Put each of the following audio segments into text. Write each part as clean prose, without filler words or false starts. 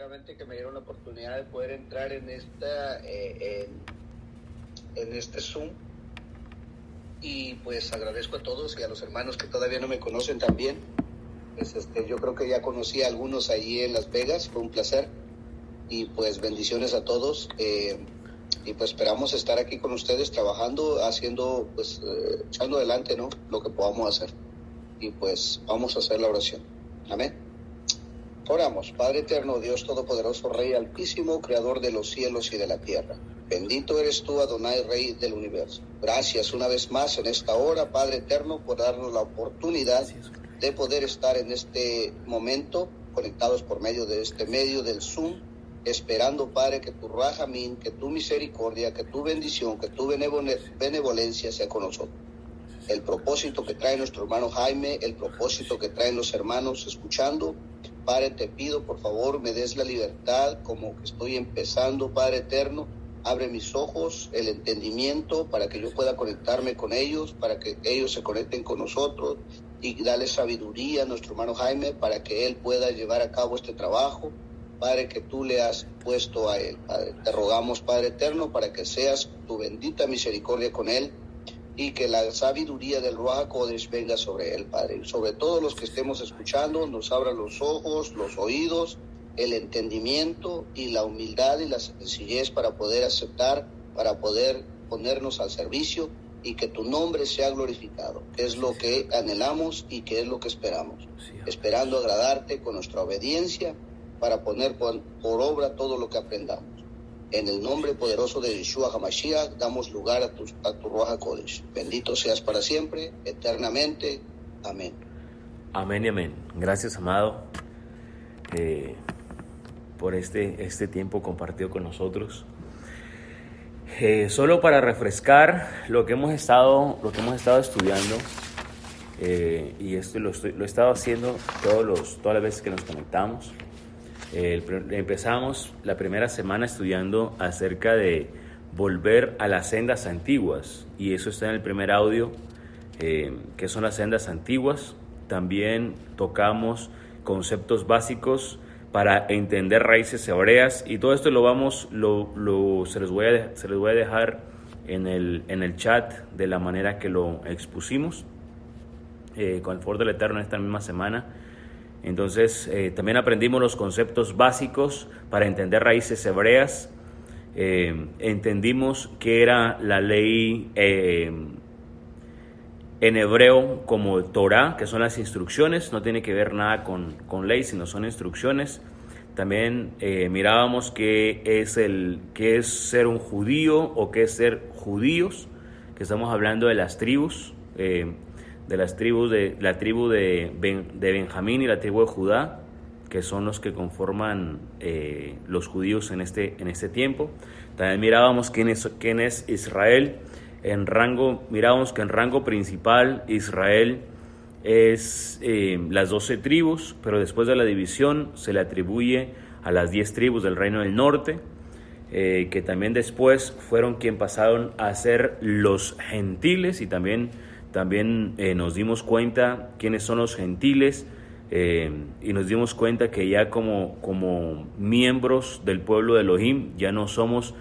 primeramente que me dieron la oportunidad de poder entrar en este Zoom. Y pues agradezco a todos y a los hermanos que todavía no me conocen también. Pues yo creo que ya conocí a algunos allí en Las Vegas, fue un placer. Y pues bendiciones a todos. Y pues esperamos estar aquí con ustedes trabajando, haciendo, pues echando adelante, ¿no?, lo que podamos hacer. Y pues vamos a hacer la oración. Amén. Oramos. Padre eterno, Dios todopoderoso, Rey altísimo, creador de los cielos y de la tierra. Bendito eres tú, Adonai, Rey del universo. Gracias una vez más en esta hora, Padre eterno, por darnos la oportunidad de poder estar en este momento conectados por medio de este medio del Zoom, esperando, Padre, que tu Rahamín, que tu misericordia, que tu bendición, que tu benevolencia sea con nosotros. El propósito que trae nuestro hermano Jaime, el propósito que traen los hermanos escuchando, Padre, te pido, por favor, me des la libertad, como que estoy empezando, Padre eterno. Abre mis ojos, el entendimiento, para que yo pueda conectarme con ellos, para que ellos se conecten con nosotros, y darle sabiduría a nuestro hermano Jaime, para que él pueda llevar a cabo este trabajo, Padre, que tú le has puesto a él. Padre, te rogamos, Padre eterno, para que seas tu bendita misericordia con él, y que la sabiduría del Ruach HaKodesh venga sobre él, Padre. Y sobre todos los que estemos escuchando, nos abra los ojos, los oídos, el entendimiento y la humildad y la sencillez para poder aceptar, para poder ponernos al servicio, y que tu nombre sea glorificado, que es lo que anhelamos y que es lo que esperamos. Esperando agradarte con nuestra obediencia, para poner por obra todo lo que aprendamos. En el nombre poderoso de Yeshua HaMashiach, damos lugar a tu Ruach HaKodesh. Bendito seas para siempre, eternamente. Amén. Amén y amén. Gracias, amado, por este tiempo compartido con nosotros. Solo para refrescar lo que hemos estado estudiando, y esto lo he estado haciendo todas las veces que nos conectamos. Empezamos la primera semana estudiando acerca de volver a las sendas antiguas, y eso está en el primer audio, que son las sendas antiguas. También tocamos conceptos básicos para entender raíces hebreas, y todo esto se les voy a dejar en el chat de la manera que lo expusimos, con el favor del Eterno, en esta misma semana. Entonces, también aprendimos los conceptos básicos para entender raíces hebreas. Entendimos qué era la ley en hebreo como Torah, que son las instrucciones. No tiene que ver nada con ley, sino son instrucciones. También mirábamos qué es ser un judío o qué es ser judíos, que estamos hablando de las tribus, de la tribu de Benjamín y la tribu de Judá, que son los que conforman los judíos en este tiempo. También mirábamos quién es Israel. Mirábamos que en rango principal Israel es las 12 tribus, pero después de la división se le atribuye a las 10 tribus del reino del norte, que también después fueron quien pasaron a ser los gentiles, y también nos dimos cuenta quiénes son los gentiles, y nos dimos cuenta que ya como miembros del pueblo de Elohim ya no somos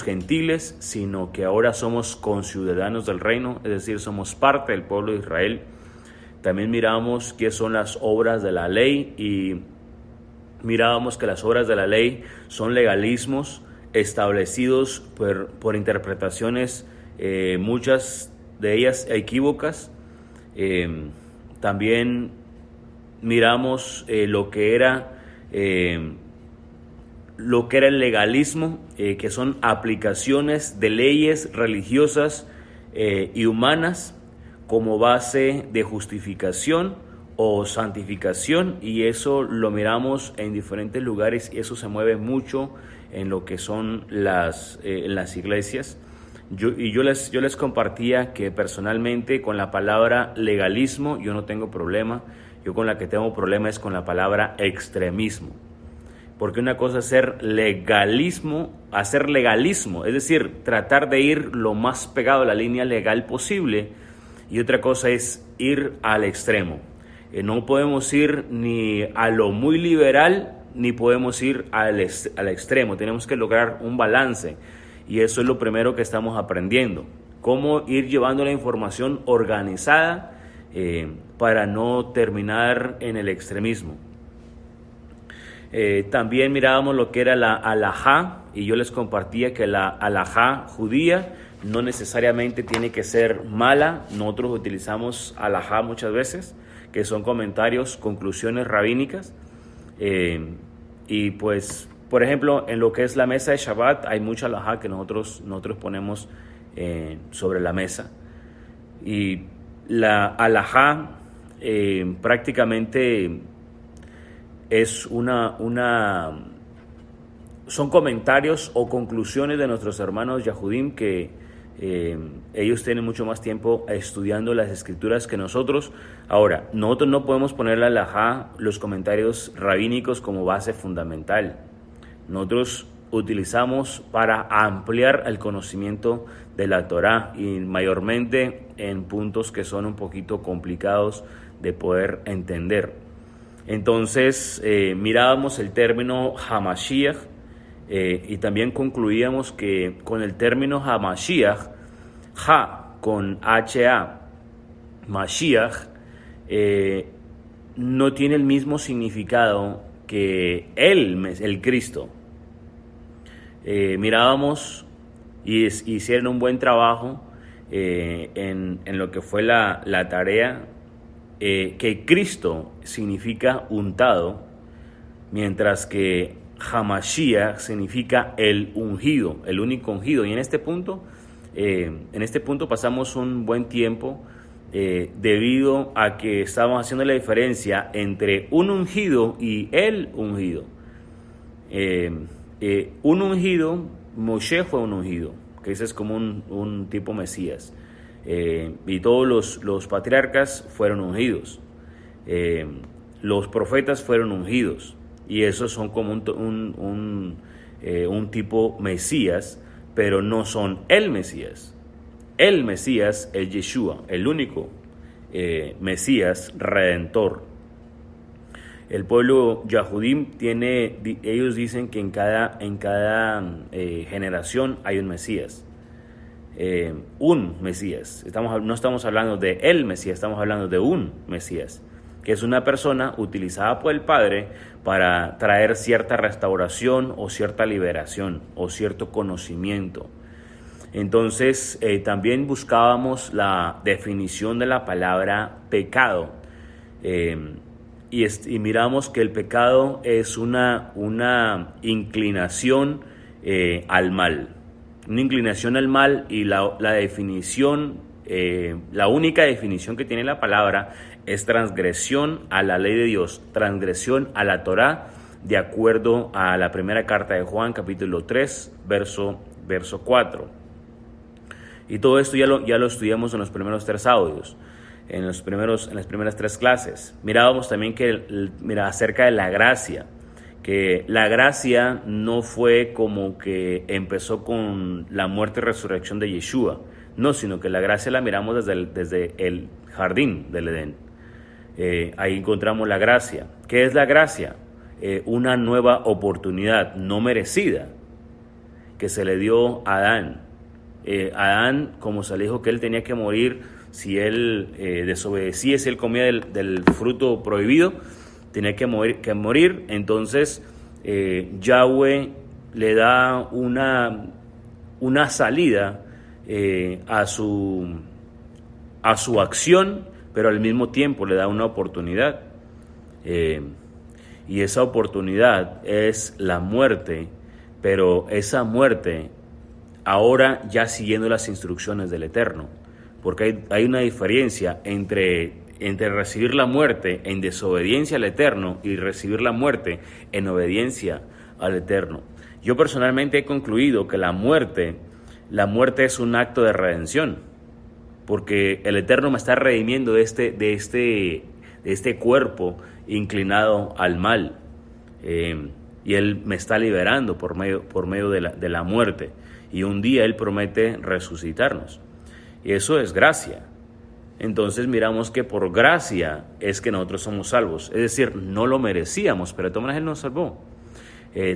gentiles, sino que ahora somos conciudadanos del reino, es decir, somos parte del pueblo de Israel. También miramos qué son las obras de la ley, y mirábamos que las obras de la ley son legalismos establecidos por interpretaciones, muchas de ellas equívocas. También miramos lo que era el legalismo, que son aplicaciones de leyes religiosas y humanas como base de justificación o santificación, y eso lo miramos en diferentes lugares, y eso se mueve mucho en lo que son las iglesias. Yo les compartía que personalmente con la palabra legalismo yo no tengo problema. Yo con la que tengo problema es con la palabra extremismo, porque una cosa es hacer legalismo, es decir, tratar de ir lo más pegado a la línea legal posible, y otra cosa es ir al extremo. No podemos ir ni a lo muy liberal ni podemos ir al extremo. Tenemos que lograr un balance, y eso es lo primero que estamos aprendiendo. Cómo ir llevando la información organizada para no terminar en el extremismo. También mirábamos lo que era la halajá, y yo les compartía que la halajá judía no necesariamente tiene que ser mala. Nosotros utilizamos halajá muchas veces, que son comentarios, conclusiones rabínicas. Y pues, por ejemplo, en lo que es la mesa de Shabbat, hay mucha halajá que nosotros ponemos sobre la mesa. Y la halajá prácticamente es son comentarios o conclusiones de nuestros hermanos Yahudim que ellos tienen mucho más tiempo estudiando las escrituras que nosotros. Ahora, nosotros no podemos poner la halajá, los comentarios rabínicos, como base fundamental. Nosotros utilizamos para ampliar el conocimiento de la Torá, y mayormente en puntos que son un poquito complicados de poder entender. Entonces mirábamos el término Hamashiach, y también concluíamos que con el término Hamashiach, Ha con H-A, Mashiach, no tiene el mismo significado que el Cristo. Mirábamos y hicieron un buen trabajo en lo que fue la tarea, que Cristo significa untado, mientras que Hamashiach significa el ungido, el único ungido. Y en este punto pasamos un buen tiempo debido a que estábamos haciendo la diferencia entre un ungido y el ungido. Un ungido, Moshe fue un ungido, que ese es como un tipo Mesías. Y todos los patriarcas fueron ungidos. Los profetas fueron ungidos. Y esos son como un tipo Mesías, pero no son el Mesías. El Mesías es Yeshua, el único Mesías redentor. El pueblo Yahudim ellos dicen que en cada generación hay un Mesías. Un Mesías. No estamos hablando de el Mesías, estamos hablando de un Mesías, que es una persona utilizada por el Padre para traer cierta restauración o cierta liberación o cierto conocimiento. Entonces, también buscábamos la definición de la palabra pecado, y miramos que el pecado es una inclinación al mal. Una inclinación al mal, y la definición, la única definición que tiene la palabra es transgresión a la ley de Dios, transgresión a la Torá, de acuerdo a la primera carta de Juan, capítulo 3, verso 4. Y todo esto ya lo estudiamos en los primeros 3 audios, en las primeras 3 clases. Mirábamos también acerca de la gracia, que la gracia no fue como que empezó con la muerte y resurrección de Yeshua, no, sino que la gracia la miramos desde el jardín del Edén. Ahí encontramos la gracia. ¿Qué es la gracia? Una nueva oportunidad no merecida que se le dio a Adán. Adán, como se le dijo que él tenía que morir si él desobedecía, si él comía del fruto prohibido, tenía que morir. Entonces Yahweh le da una salida a su acción, pero al mismo tiempo le da una oportunidad. Y esa oportunidad es la muerte, pero esa muerte ahora ya siguiendo las instrucciones del Eterno, porque hay una diferencia entre recibir la muerte en desobediencia al Eterno y recibir la muerte en obediencia al Eterno. Yo personalmente he concluido que la muerte es un acto de redención, porque el Eterno me está redimiendo de este cuerpo inclinado al mal, y Él me está liberando por medio de la muerte, y un día Él promete resucitarnos, y eso es gracia. Entonces miramos que por gracia es que nosotros somos salvos. Es decir, no lo merecíamos, pero de todas maneras Él nos salvó.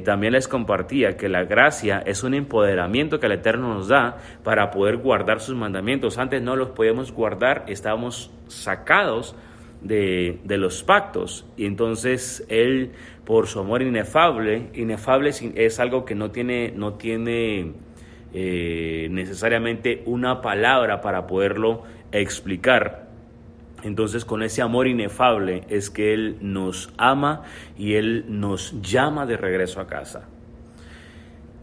También les compartía que la gracia es un empoderamiento que el Eterno nos da para poder guardar sus mandamientos. Antes no los podíamos guardar, estábamos sacados de los pactos. Y entonces Él, por su amor inefable es algo que no tiene necesariamente una palabra para poderlo explicar. Entonces, con ese amor inefable es que Él nos ama y Él nos llama de regreso a casa.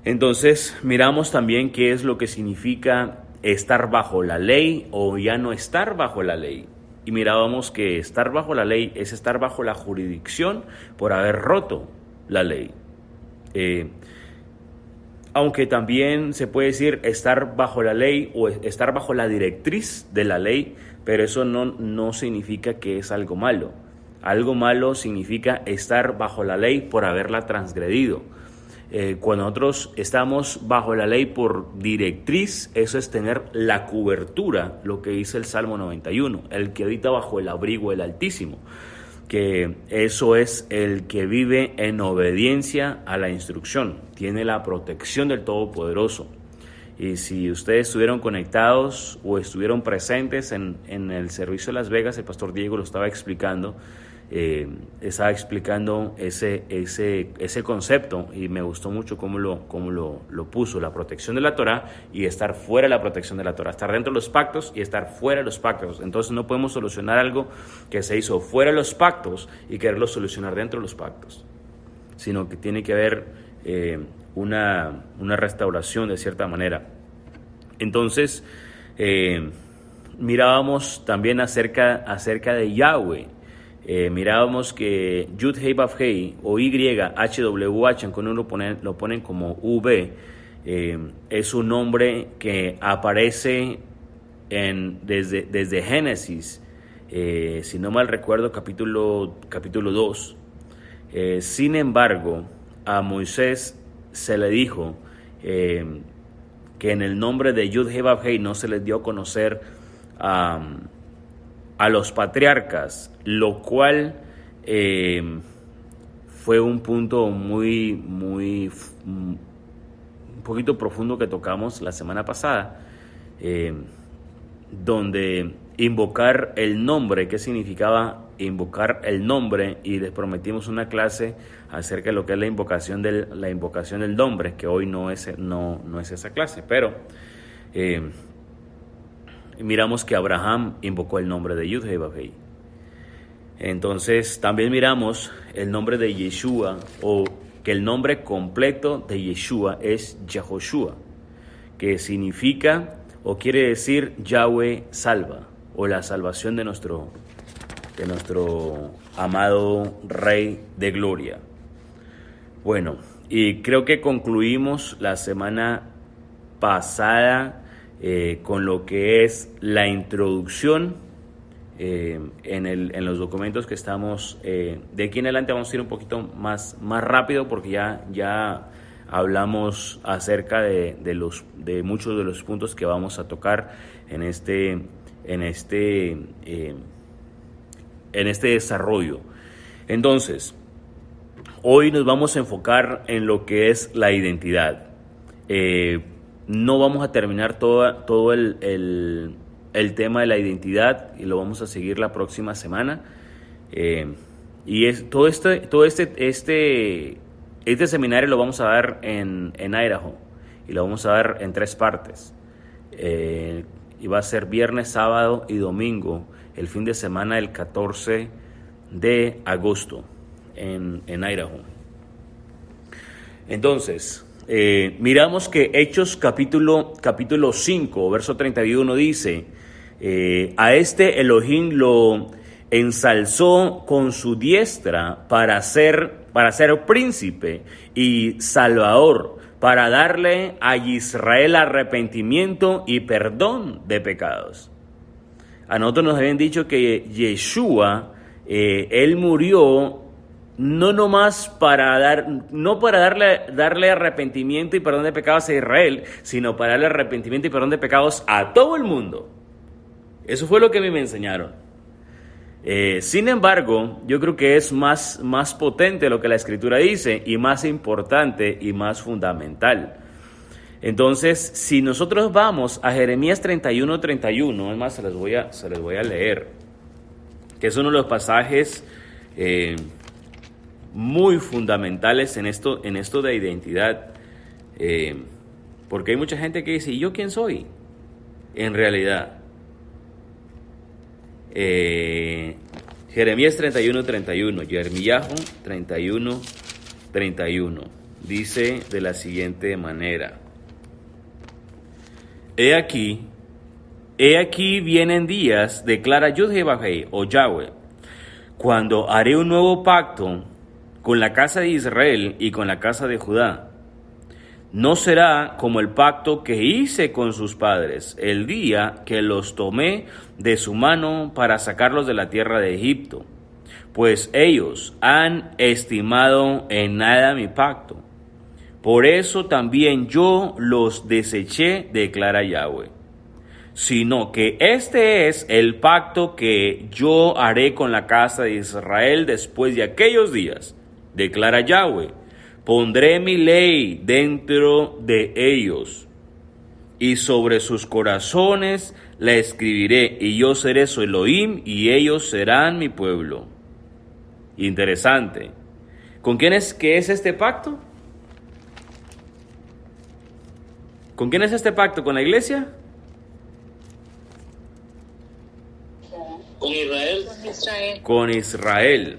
Entonces, miramos también qué es lo que significa estar bajo la ley o ya no estar bajo la ley. Y mirábamos que estar bajo la ley es estar bajo la jurisdicción por haber roto la ley. Aunque también se puede decir estar bajo la ley o estar bajo la directriz de la ley, pero eso no significa que es algo malo. Algo malo significa estar bajo la ley por haberla transgredido. Cuando nosotros estamos bajo la ley por directriz, eso es tener la cobertura, lo que dice el Salmo 91, el que habita bajo el abrigo del Altísimo, que eso es el que vive en obediencia a la instrucción, tiene la protección del Todopoderoso. Y si ustedes estuvieron conectados o estuvieron presentes en el servicio de Las Vegas, el pastor Diego lo estaba explicando ese concepto, y me gustó mucho cómo lo puso, la protección de la Torá y estar fuera de la protección de la Torá, estar dentro de los pactos y estar fuera de los pactos. Entonces no podemos solucionar algo que se hizo fuera de los pactos y quererlo solucionar dentro de los pactos, sino que tiene que haber una restauración de cierta manera. Entonces mirábamos también acerca de Yahweh. Mirábamos que Yud Hei Vav Hei o YHWH, aunque uno lo ponen como V, es un nombre que aparece desde Génesis, si no mal recuerdo, capítulo 2. Sin embargo, a Moisés se le dijo que en el nombre de Yud Hei Vav Hei no se les dio a conocer a los patriarcas, lo cual fue un punto un poquito profundo que tocamos la semana pasada, donde invocar el nombre, qué significaba invocar el nombre, y les prometimos una clase acerca de lo que es la invocación del nombre, que hoy no es esa clase, pero miramos que Abraham invocó el nombre de Yud Hei Vav Hei. Entonces también miramos el nombre de Yeshua, o que el nombre completo de Yeshua es Yahoshua, que significa o quiere decir Yahweh salva, o la salvación de nuestro amado Rey de Gloria. Bueno, y creo que concluimos la semana pasada con lo que es la introducción en los documentos que estamos. De aquí en adelante vamos a ir un poquito más rápido, porque ya hablamos acerca de muchos de los puntos que vamos a tocar en este desarrollo. Entonces, hoy nos vamos a enfocar en lo que es la identidad. No vamos a terminar todo el tema de la identidad, y lo vamos a seguir la próxima semana. Y todo este seminario lo vamos a dar en Idaho, y lo vamos a dar en 3 partes. Y va a ser viernes, sábado y domingo, el fin de semana del 14 de agosto en Idaho. Entonces, miramos que Hechos capítulo 5, verso 31 dice: a este Elohim lo ensalzó con su diestra para ser príncipe y salvador, para darle a Israel arrepentimiento y perdón de pecados. A nosotros nos habían dicho que Yeshua, él murió no nomás para darle arrepentimiento y perdón de pecados a Israel, sino para darle arrepentimiento y perdón de pecados a todo el mundo. Eso fue lo que a mí me enseñaron. Sin embargo, yo creo que es más potente lo que la Escritura dice y más importante y más fundamental. Entonces, si nosotros vamos a Jeremías 31:31, es más, se les voy a leer, que es uno de los pasajes muy fundamentales en esto de identidad, porque hay mucha gente que dice, ¿y yo quién soy? En realidad, Jeremías 31:31, Yermiyahu 31:31, dice de la siguiente manera: He aquí vienen días, declara Yud-Heh-Vah-Heh, o Yahweh, cuando haré un nuevo pacto con la casa de Israel y con la casa de Judá. No será como el pacto que hice con sus padres el día que los tomé de su mano para sacarlos de la tierra de Egipto, pues ellos han estimado en nada mi pacto. Por eso también yo los deseché, declara Yahweh. Sino que este es el pacto que yo haré con la casa de Israel después de aquellos días, declara Yahweh. Pondré mi ley dentro de ellos, y sobre sus corazones la escribiré, y yo seré su Elohim, y ellos serán mi pueblo. Interesante. ¿Con quién es este pacto? ¿Con quién es este pacto? ¿Con la iglesia? Con Israel. Con Israel.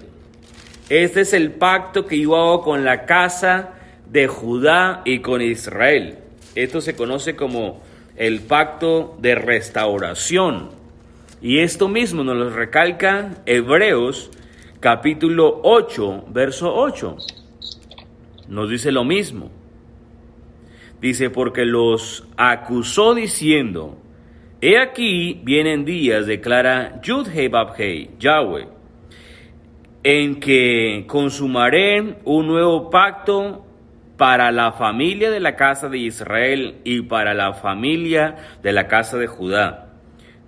Este es el pacto que yo hago con la casa de Judá y con Israel. Esto se conoce como el pacto de restauración. Y esto mismo nos lo recalca Hebreos capítulo 8, verso 8. Nos dice lo mismo. Dice, porque los acusó diciendo, he aquí vienen días, declara Yud-Heh-Vah-Heh, Yahweh, en que consumaré un nuevo pacto para la familia de la casa de Israel y para la familia de la casa de Judá,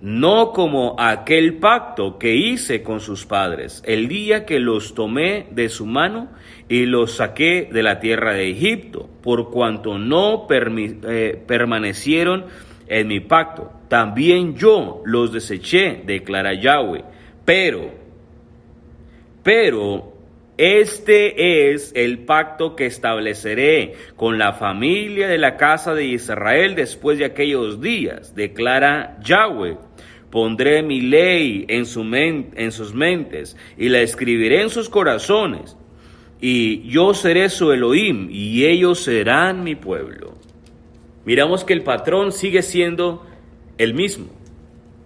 no como aquel pacto que hice con sus padres, el día que los tomé de su mano y los saqué de la tierra de Egipto, por cuanto no permanecieron en mi pacto. También yo los deseché, declara Yahweh, pero este es el pacto que estableceré con la familia de la casa de Israel después de aquellos días, declara Yahweh. Pondré mi ley en sus mentes y la escribiré en sus corazones, y yo seré su Elohim y ellos serán mi pueblo. Miramos que el patrón sigue siendo el mismo: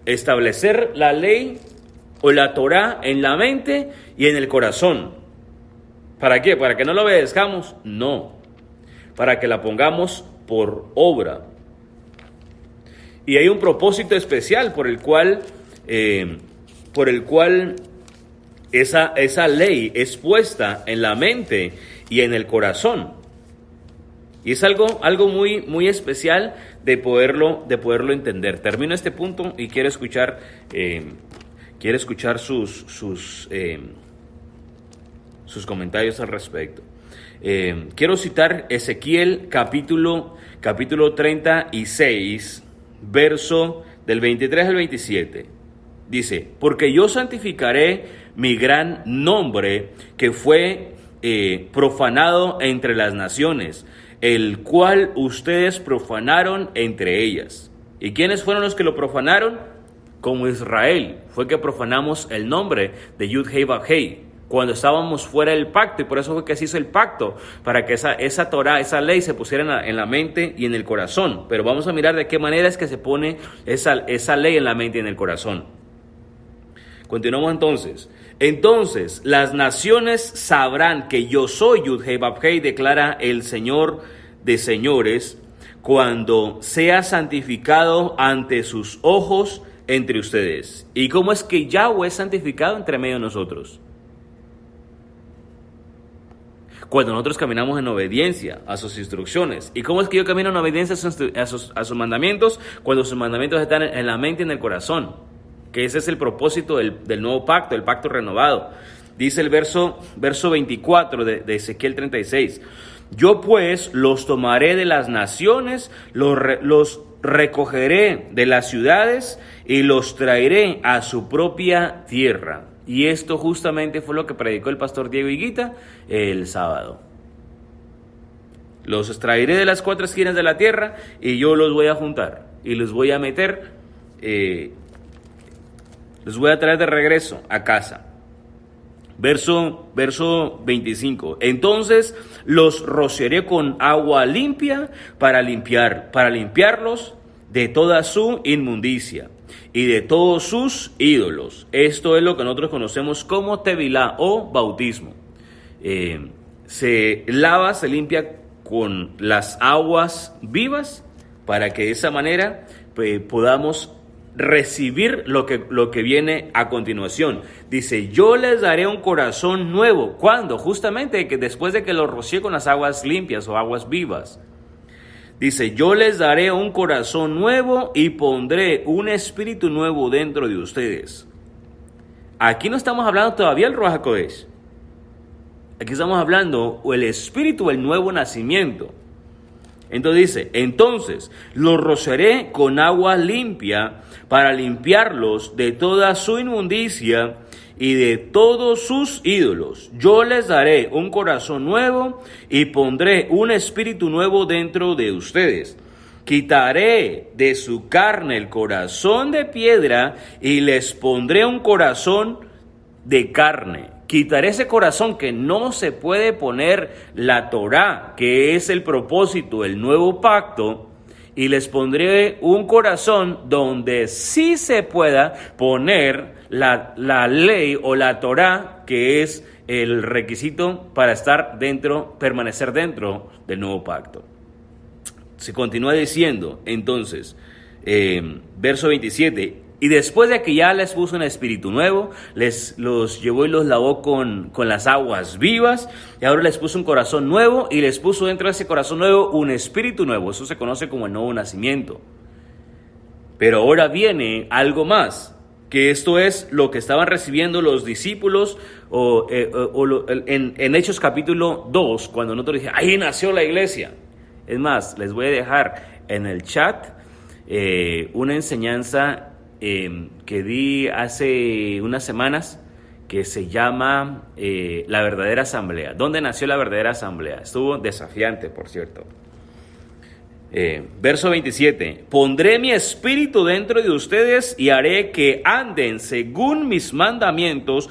establecer la ley o la Torá en la mente y en el corazón. ¿Para qué? ¿Para que no la obedezcamos? No, para que la pongamos por obra. Y hay un propósito especial por el cual esa ley es puesta en la mente y en el corazón. Y es algo muy, muy especial de poderlo entender. Termino este punto y quiero escuchar sus comentarios al respecto. Quiero citar Ezequiel capítulo 36, verso del 23 al 27. Dice, porque yo santificaré mi gran nombre que fue profanado entre las naciones, el cual ustedes profanaron entre ellas. ¿Y quiénes fueron los que lo profanaron? Como Israel, fue que profanamos el nombre de Yud-Heh-Vah-Heh cuando estábamos fuera del pacto, y por eso fue que se hizo el pacto, para que esa Torah, esa ley se pusiera en la mente y en el corazón. Pero vamos a mirar de qué manera es que se pone esa ley en la mente y en el corazón. Continuamos entonces. Entonces las naciones sabrán que yo soy Yud-Heh-Vah-Heh, declara el Señor de señores, cuando sea santificado ante sus ojos entre ustedes. ¿Y cómo es que Yahweh es santificado entre medio de nosotros? Cuando nosotros caminamos en obediencia a sus instrucciones. ¿Y cómo es que yo camino en obediencia a sus mandamientos? Cuando sus mandamientos están en la mente y en el corazón. que ese es el propósito del nuevo pacto, el pacto renovado. Dice el verso 24 de Ezequiel 36. Yo pues los tomaré de las naciones, los recogeré de las ciudades y los traeré a su propia tierra. Y esto justamente fue lo que predicó el pastor Diego Higuita el sábado. Los extraeré de las cuatro esquinas de la tierra y yo los voy a juntar y los voy a meter, los voy a traer de regreso a casa. Verso 25. Entonces los rociaré con agua limpia para limpiarlos de toda su inmundicia y de todos sus ídolos. Esto es lo que nosotros conocemos como tevilá o bautismo. Se limpia con las aguas vivas para que de esa manera podamos recibir lo que viene a continuación. Dice, yo les daré un corazón nuevo. ¿Cuándo? Justamente que después de que los rocié con las aguas limpias o aguas vivas. Dice, yo les daré un corazón nuevo y pondré un espíritu nuevo dentro de ustedes. Aquí no estamos hablando todavía del Ruach HaKodesh. Aquí estamos hablando el espíritu del nuevo nacimiento. Entonces dice, entonces los rociaré con agua limpia para limpiarlos de toda su inmundicia y de todos sus ídolos. Yo les daré un corazón nuevo y pondré un espíritu nuevo dentro de ustedes. Quitaré de su carne el corazón de piedra y les pondré un corazón de carne. Quitaré ese corazón que no se puede poner la Torá, que es el propósito, el nuevo pacto, y les pondré un corazón donde sí se pueda poner la ley o la Torá, que es el requisito para permanecer dentro del nuevo pacto. Se continúa diciendo, entonces, verso 27, y después de que ya les puso un espíritu nuevo, los llevó y los lavó con las aguas vivas, y ahora les puso un corazón nuevo, y les puso dentro de ese corazón nuevo un espíritu nuevo. Eso se conoce como el nuevo nacimiento. Pero ahora viene algo más, que esto es lo que estaban recibiendo los discípulos en Hechos capítulo 2, cuando nosotros dijimos, ahí nació la iglesia. Es más, les voy a dejar en el chat una enseñanza que di hace unas semanas que se llama La verdadera asamblea. ¿Dónde nació la verdadera asamblea? Estuvo desafiante, por cierto. Verso 27. Pondré mi espíritu dentro de ustedes y haré que anden según mis mandamientos,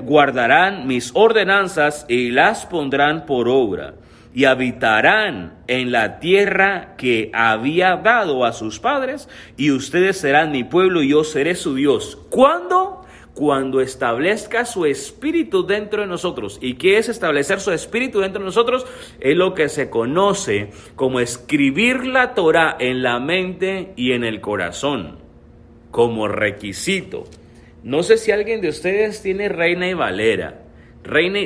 guardarán mis ordenanzas y las pondrán por obra. Y habitarán en la tierra que había dado a sus padres, y ustedes serán mi pueblo y yo seré su Dios. ¿Cuándo? Cuando establezca su espíritu dentro de nosotros. ¿Y qué es establecer su espíritu dentro de nosotros? Es lo que se conoce como escribir la Torá en la mente y en el corazón, como requisito. No sé si alguien de ustedes tiene Reina y Valera.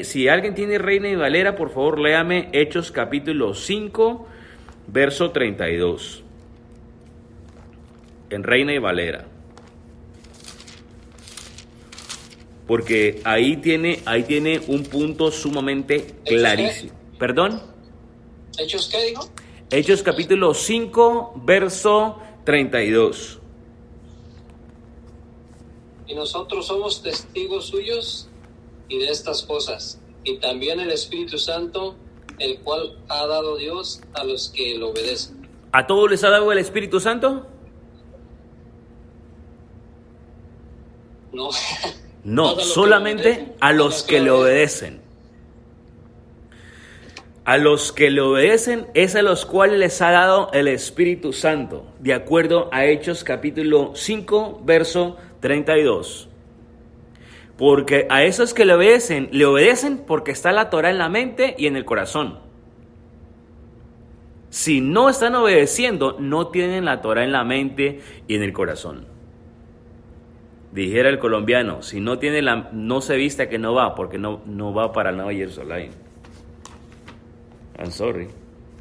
Si alguien tiene Reina y Valera, por favor, léame Hechos capítulo 5, verso 32. En Reina y Valera. Porque ahí tiene un punto sumamente clarísimo. ¿Perdón? ¿Hechos qué dijo? Hechos capítulo 5, verso 32. Y nosotros somos testigos suyos y de estas cosas, y también el Espíritu Santo, el cual ha dado Dios a los que lo obedecen. ¿A todos les ha dado el Espíritu Santo? No. No, solamente a los que le obedecen. A los que le obedecen es a los cuales les ha dado el Espíritu Santo, de acuerdo a Hechos capítulo 5, verso 32. Porque a esos que le obedecen porque está la Torá en la mente y en el corazón. Si no están obedeciendo, no tienen la Torá en la mente y en el corazón. Dijera el colombiano, si no tiene no se vista que no va, porque no va para Nueva Jerusalén. I'm sorry.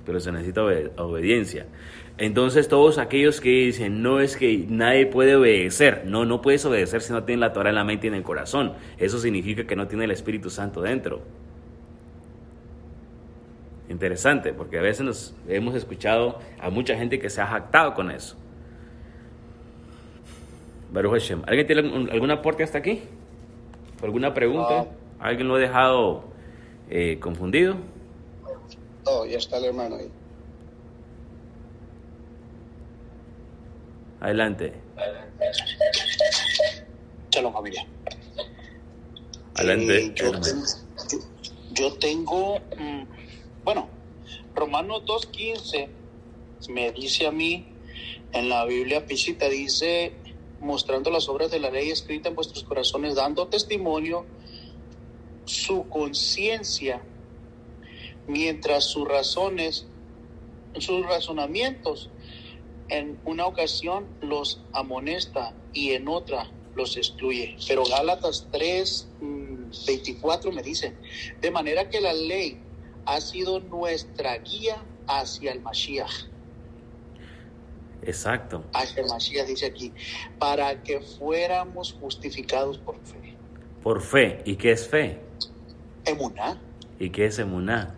pero se necesita obediencia. Entonces todos aquellos que dicen, no, es que nadie puede obedecer, no puedes obedecer si no tienes la Torah en la mente y en el corazón. Eso significa que no tiene el Espíritu Santo dentro. Interesante, porque a veces hemos escuchado a mucha gente que se ha jactado con eso. Baruch Hashem. ¿Alguien tiene algún aporte hasta aquí? ¿Alguna pregunta? ¿Alguien lo ha dejado confundido? No, ya está el hermano ahí. Adelante. Shalom, familia. Adelante. Yo tengo, Romanos 2:15 me dice a mí, en la Biblia Pisita dice, mostrando las obras de la ley escritas en vuestros corazones, dando testimonio su conciencia, mientras sus razonamientos en una ocasión los amonesta y en otra los excluye. Pero Gálatas 3:24 me dice, de manera que la ley ha sido nuestra guía hacia el Mashiach. Exacto. Hacia el Mashiach dice aquí, para que fuéramos justificados por fe. Por fe. ¿Y qué es fe? Emuná. ¿Y qué es emuná?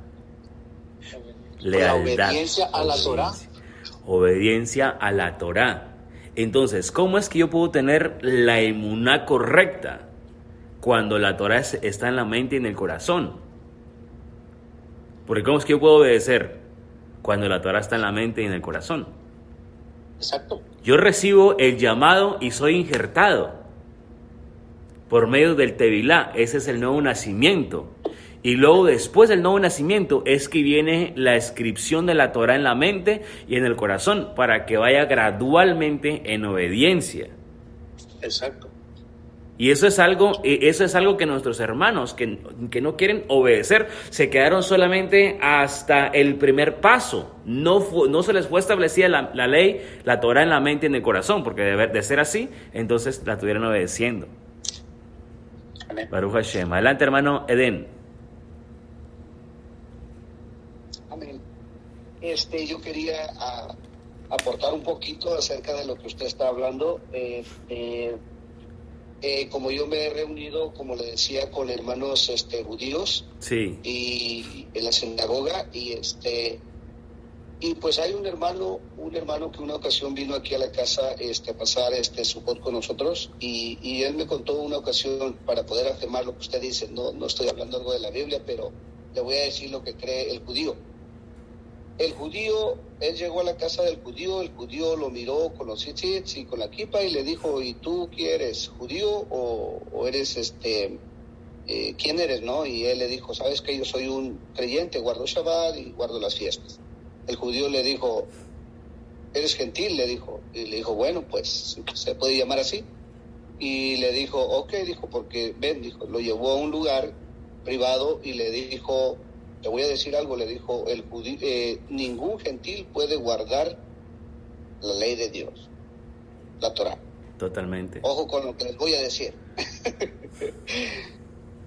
La obediencia a la Torah. Obediencia a la Torah. Entonces, ¿cómo es que yo puedo tener la emuná correcta cuando la Torah está en la mente y en el corazón? Porque ¿cómo es que yo puedo obedecer cuando la Torah está en la mente y en el corazón? Exacto. Yo recibo el llamado y soy injertado por medio del Tevilá. Ese es el nuevo nacimiento. Y luego después del nuevo nacimiento es que viene la inscripción de la Torah en la mente y en el corazón para que vaya gradualmente en obediencia. Exacto. Y eso es algo que nuestros hermanos que no quieren obedecer se quedaron solamente hasta el primer paso. No se les fue establecida la ley, la Torah en la mente y en el corazón, porque de ser así, entonces la estuvieran obedeciendo. Amén. Baruch Hashem. Adelante, hermano Eden. Amén. Yo quería aportar un poquito acerca de lo que usted está hablando. Como yo me he reunido, como le decía, con hermanos judíos, Sí. y en la sinagoga, y pues hay un hermano que una ocasión vino aquí a la casa a pasar Sukkot con nosotros, y él me contó una ocasión, para poder afirmar lo que usted dice. No estoy hablando algo de la Biblia, pero le voy a decir lo que cree el judío. El judío, él llegó a la casa del judío, el judío lo miró con los tzitzits y con la kipa y le dijo, ¿y tú quién eres, judío o eres quién eres, no? Y él le dijo, ¿sabes que yo soy un creyente, guardo Shabbat y guardo las fiestas? El judío le dijo, ¿eres gentil? Le dijo. Y le dijo, bueno, pues se puede llamar así. Y le dijo, ok, dijo, porque ven, dijo, lo llevó a un lugar privado y le dijo, te voy a decir algo, le dijo, el judío, ningún gentil puede guardar la ley de Dios, la Torah. Totalmente. Ojo con lo que les voy a decir.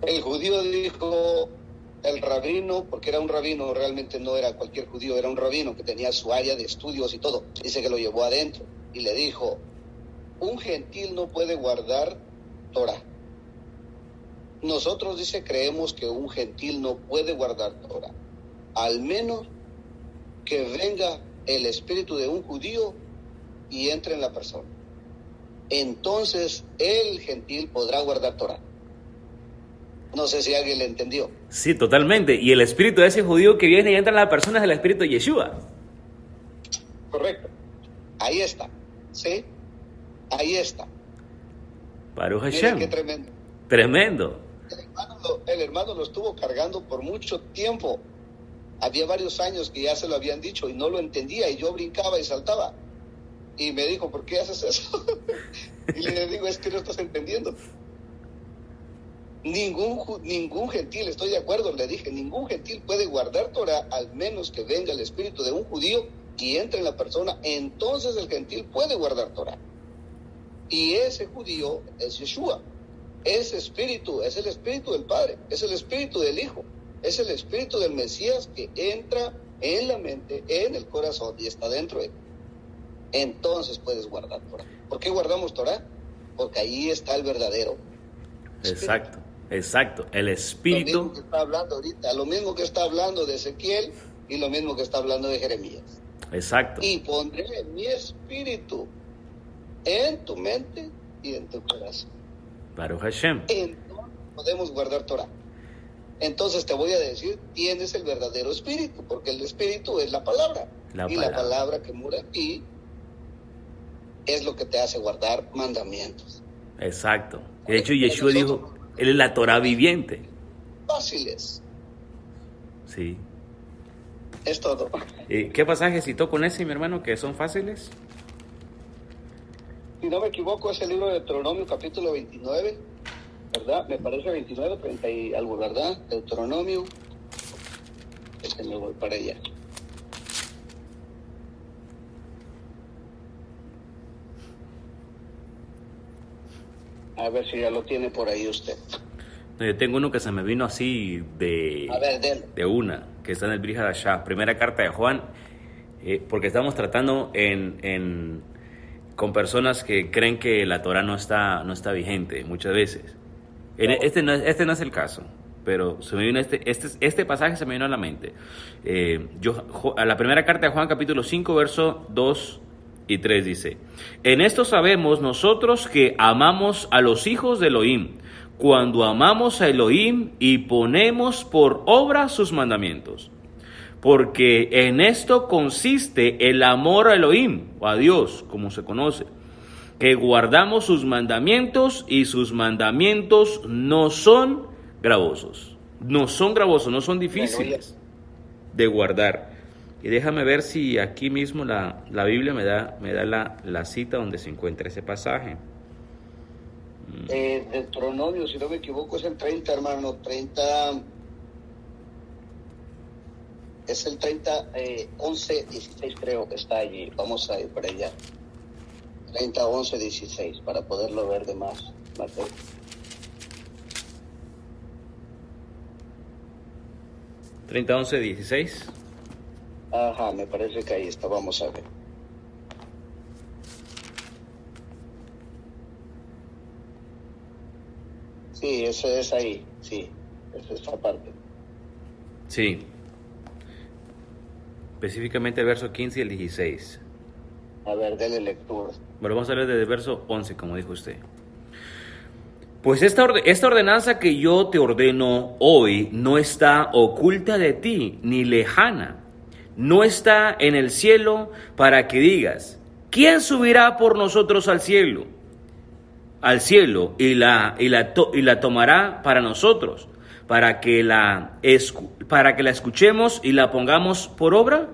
El judío dijo, el rabino, porque era un rabino, realmente no era cualquier judío, era un rabino que tenía su área de estudios y todo. Dice que lo llevó adentro y le dijo, un gentil no puede guardar Torah. Nosotros, dice, creemos que un gentil no puede guardar Torah, al menos que venga el espíritu de un judío y entre en la persona. Entonces el gentil podrá guardar Torah. No sé si alguien le entendió. Sí, totalmente. Y el espíritu de ese judío que viene y entra en la persona es el espíritu de Yeshua. Correcto. Ahí está. ¿Sí? Ahí está. Baruch Miren Hashem. qué tremendo. Tremendo. El hermano lo estuvo cargando por mucho tiempo. Había varios años que ya se lo habían dicho y no lo entendía, y yo brincaba y saltaba. Y me dijo, ¿por qué haces eso? Y le digo, es que no estás entendiendo. Ningún gentil, estoy de acuerdo, le dije, ningún gentil puede guardar Torah al menos que venga el espíritu de un judío y entre en la persona. Entonces el gentil puede guardar Torah. Y ese judío es Yeshua. Ese espíritu es el espíritu del Padre, es el espíritu del Hijo, es el espíritu del Mesías que entra en la mente, en el corazón y está dentro de ti, entonces puedes guardar Torah. ¿Por qué guardamos Torah? Porque ahí está el verdadero Exacto, exacto. El Lo espíritu. mismo que está hablando ahorita, lo mismo que está hablando de Ezequiel y lo mismo que está hablando de Jeremías. Exacto. Y pondré mi espíritu en tu mente y en tu corazón. Baruch Hashem. Entonces podemos guardar Torah. Entonces te voy a decir, tienes el verdadero espíritu, porque el espíritu es la palabra. La y palabra. la palabra que mora en ti es lo que te hace guardar mandamientos. Exacto. De hecho, Yeshua dijo, Él es la Torah viviente. Fáciles. Sí. Es todo. ¿Qué pasaje citó con ese, mi hermano, que son fáciles? Si no me equivoco, es el libro de Deuteronomio, capítulo 29, ¿verdad? Me parece 29, 30 y algo, ¿verdad? Deuteronomio. Me voy para allá. A ver si ya lo tiene por ahí usted. No, yo tengo uno que se me vino así A ver, denle. de una, que está en el Brit Hadashah, primera carta de Juan, porque estamos tratando con personas que creen que la Torah no está vigente muchas veces. Este no es el caso, pero se me vino este pasaje se me vino a la mente. A la primera carta de Juan, capítulo 5, verso 2 y 3 dice: en esto sabemos nosotros que amamos a los hijos de Elohim, cuando amamos a Elohim y ponemos por obra sus mandamientos. Porque en esto consiste el amor a Elohim, o a Dios, como se conoce, que guardamos sus mandamientos, y sus mandamientos no son gravosos. No son gravosos, no son difíciles de guardar. Y déjame ver si aquí mismo la Biblia me da la cita donde se encuentra ese pasaje. Deuteronomio, si no me equivoco, es el 30, hermano. 30. Es el 30, 11, 16 creo que está allí. Vamos a ir para allá. 30, 11, 16, para poderlo ver de más. 30, 11, 16. Ajá, me parece que ahí está. Vamos a ver. Sí, eso es ahí. Sí, es esta parte. Sí. Específicamente el verso 15 y el 16. A ver, denle lectura. Bueno, vamos a leer desde el verso 11, como dijo usted. Pues esta ordenanza que yo te ordeno hoy no está oculta de ti, ni lejana. No está en el cielo para que digas: ¿quién subirá por nosotros al cielo? Al cielo y la tomará para nosotros, para que la escuchemos y la pongamos por obra.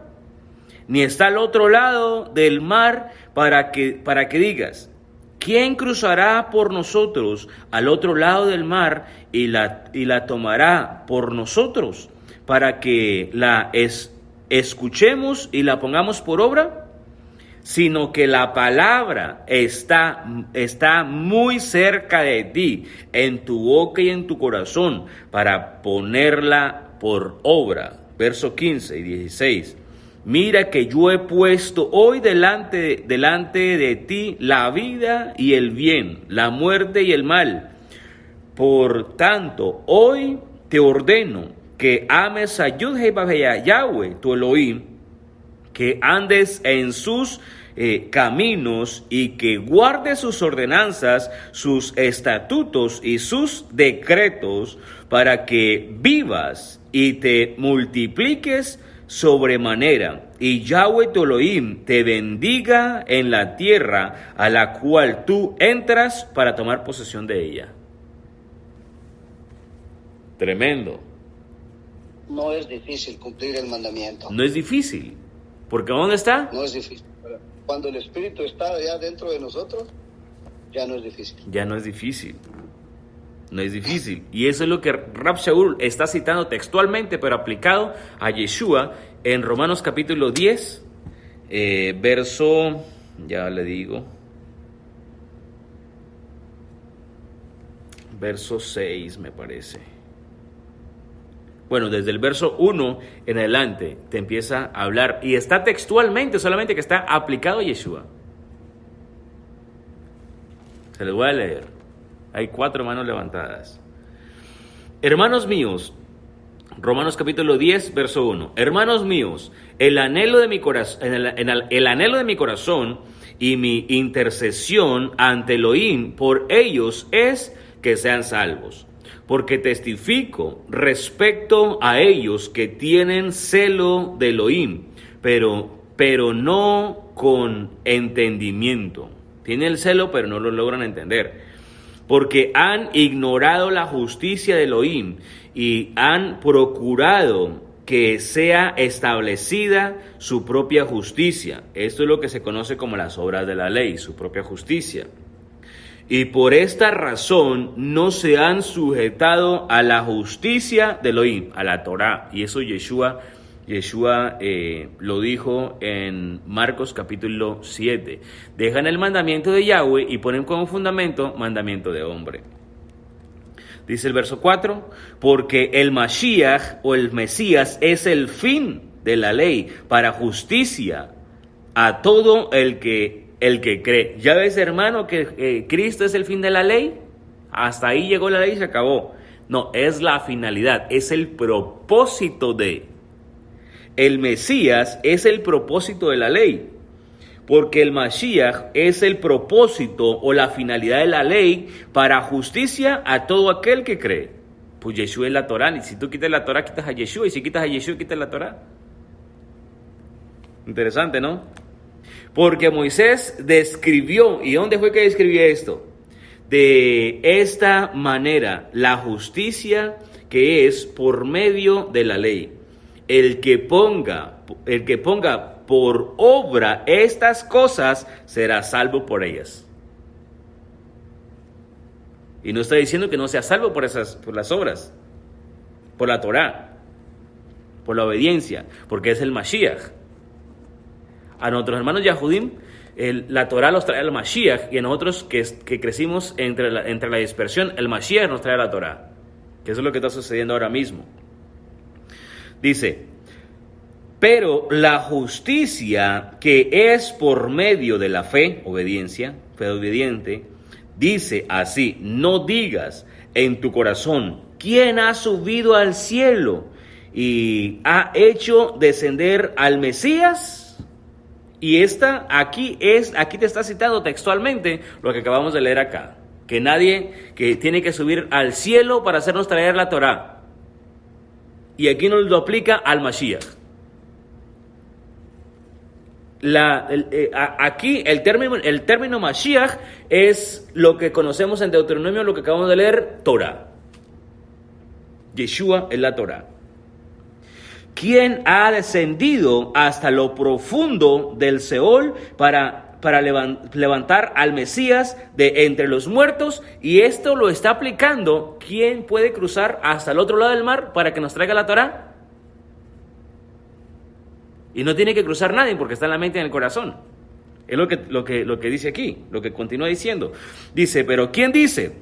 Ni está al otro lado del mar para que digas: ¿quién cruzará por nosotros al otro lado del mar y la tomará por nosotros, para que la escuchemos y la pongamos por obra? Sino que la palabra está muy cerca de ti, en tu boca y en tu corazón, para ponerla por obra. Verso 15 y 16. Mira que yo he puesto hoy delante de ti la vida y el bien, la muerte y el mal. Por tanto, hoy te ordeno que ames a Yahweh, tu Elohim, que andes en sus caminos y que guardes sus ordenanzas, sus estatutos y sus decretos, para que vivas y te multipliques sobremanera, y Yahweh tu Elohim te bendiga en la tierra a la cual tú entras para tomar posesión de ella. Tremendo. No es difícil cumplir el mandamiento. No es difícil, porque ¿dónde está? No es difícil. Cuando el Espíritu está ya dentro de nosotros, ya no es difícil. Ya no es difícil. No es difícil. Y eso es lo que Rab Shaul está citando textualmente, pero aplicado a Yeshua en Romanos capítulo 10, verso, ya le digo, verso 6 me parece. Bueno, desde el verso 1 en adelante te empieza a hablar y está textualmente, solamente que está aplicado a Yeshua. Se les voy a leer. Hay 4 manos levantadas. Hermanos míos, Romanos capítulo 10, verso 1. Hermanos míos, el anhelo de mi corazón y mi intercesión ante Elohim por ellos es que sean salvos. Porque testifico respecto a ellos que tienen celo de Elohim, pero no con entendimiento. Tienen el celo, pero no lo logran entender. Porque han ignorado la justicia de Elohim y han procurado que sea establecida su propia justicia. Esto es lo que se conoce como las obras de la ley, su propia justicia. Y por esta razón no se han sujetado a la justicia de Elohim, a la Torá. Y eso Yeshua lo dijo en Marcos capítulo 7. Dejan el mandamiento de Yahweh y ponen como fundamento mandamiento de hombre. Dice el verso 4, porque el Mashiach o el Mesías es el fin de la ley para justicia a todo el que cree. ¿Ya ves, hermano, que Cristo es el fin de la ley? Hasta ahí llegó la ley y se acabó. No, es la finalidad, es el propósito de. El Mesías es el propósito de la ley, porque el Mashiach es el propósito o la finalidad de la ley para justicia a todo aquel que cree. Pues Yeshua es la Torá, y si tú quitas la Torá, quitas a Yeshua, y si quitas a Yeshua, quitas la Torá. Interesante, ¿no? Porque Moisés describió, ¿y dónde fue que describió esto? De esta manera, la justicia que es por medio de la ley. El que ponga por obra estas cosas será salvo por ellas. Y no está diciendo que no sea salvo por las obras, por la Torá, por la obediencia, porque es el Mashiach. A nuestros hermanos Yahudim, la Torá los trae el Mashiach, y a nosotros que crecimos entre la dispersión, el Mashiach nos trae la Torá, que eso es lo que está sucediendo ahora mismo. Dice, pero la justicia que es por medio de la fe, obediencia, fe obediente, dice así, no digas en tu corazón, ¿quién ha subido al cielo y ha hecho descender al Mesías? Y aquí te está citando textualmente lo que acabamos de leer acá, que nadie que tiene que subir al cielo para hacernos traer la Torá. Y aquí nos lo aplica al Mashiach. Aquí el término Mashiach es lo que conocemos en Deuteronomio, lo que acabamos de leer, Torah. Yeshua es la Torah. ¿Quién ha descendido hasta lo profundo del Seol para levantar al Mesías de entre los muertos? Y esto lo está aplicando. ¿Quién puede cruzar hasta el otro lado del mar para que nos traiga la Torá? Y no tiene que cruzar nadie porque está en la mente y en el corazón. Es lo que dice aquí, lo que continúa diciendo. Dice, pero ¿quién dice?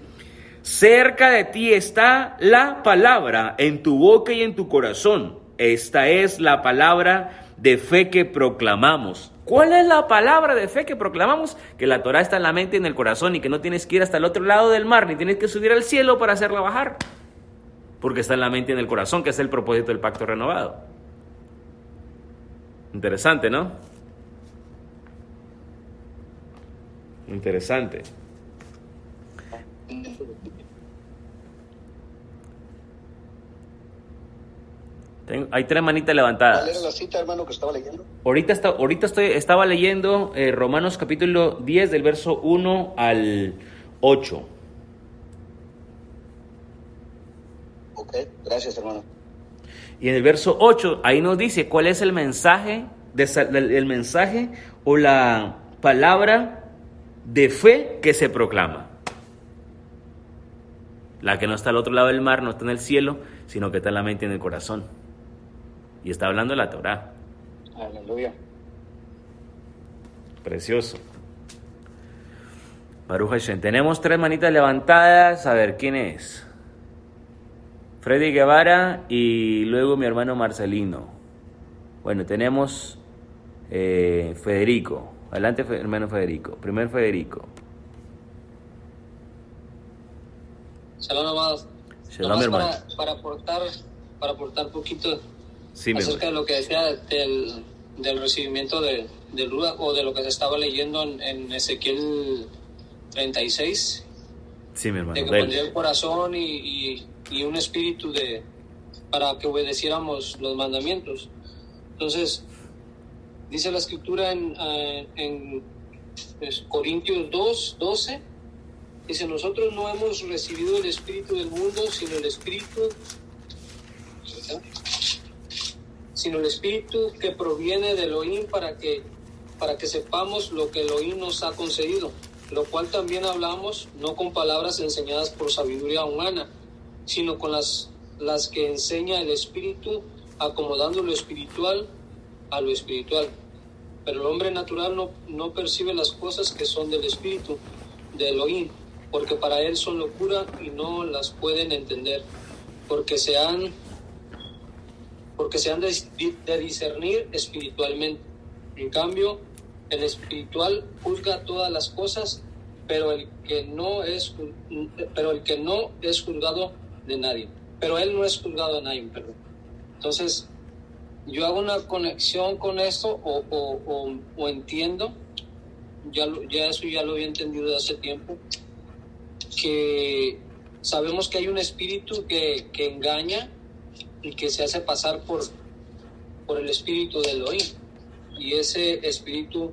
Cerca de ti está la palabra en tu boca y en tu corazón. Esta es la palabra de fe que proclamamos. ¿Cuál es la palabra de fe que proclamamos? Que la Torá está en la mente y en el corazón y que no tienes que ir hasta el otro lado del mar, ni tienes que subir al cielo para hacerla bajar. Porque está en la mente y en el corazón, que es el propósito del pacto renovado. Interesante, ¿no? Interesante. Hay 3 manitas levantadas. ¿Cuál era la cita, hermano, que estaba leyendo? Estaba leyendo Romanos capítulo 10 del verso 1 al 8. Ok, gracias, hermano. Y en el verso 8, ahí nos dice cuál es el mensaje o la palabra de fe que se proclama. La que no está al otro lado del mar, no está en el cielo, sino que está en la mente y en el corazón. Y está hablando de la Torá. Aleluya. Precioso. Baruch Hashem. Tenemos 3 manitas levantadas. A ver, ¿quién es? Freddy Guevara y luego mi hermano Marcelino. Bueno, tenemos Federico. Adelante, hermano Federico. Primer Federico. Shalom, amados. Shalom, hermano. Para aportar poquito Sí, acerca de lo que decía del recibimiento del Ruach, o de lo que se estaba leyendo en Ezequiel 36, sí, mi hermano. de que pondría el corazón y un espíritu para que obedeciéramos los mandamientos. Entonces, dice la escritura en Corintios 2:12, dice: nosotros no hemos recibido el espíritu del mundo, sino el espíritu que proviene de Elohim, para que sepamos lo que Elohim nos ha concedido, lo cual también hablamos, no con palabras enseñadas por sabiduría humana, sino con las que enseña el Espíritu, acomodando lo espiritual a lo espiritual. Pero el hombre natural no percibe las cosas que son del Espíritu, de Elohim, porque para él son locura y no las pueden entender, porque se han de discernir espiritualmente. En cambio, el espiritual juzga todas las cosas, pero el que no es juzgado de nadie. Pero él no es juzgado de nadie, perdón. Entonces, yo hago una conexión con esto o entiendo, eso ya lo había entendido de hace tiempo, que sabemos que hay un espíritu que engaña y que se hace pasar por el espíritu de Elohim. Y ese espíritu,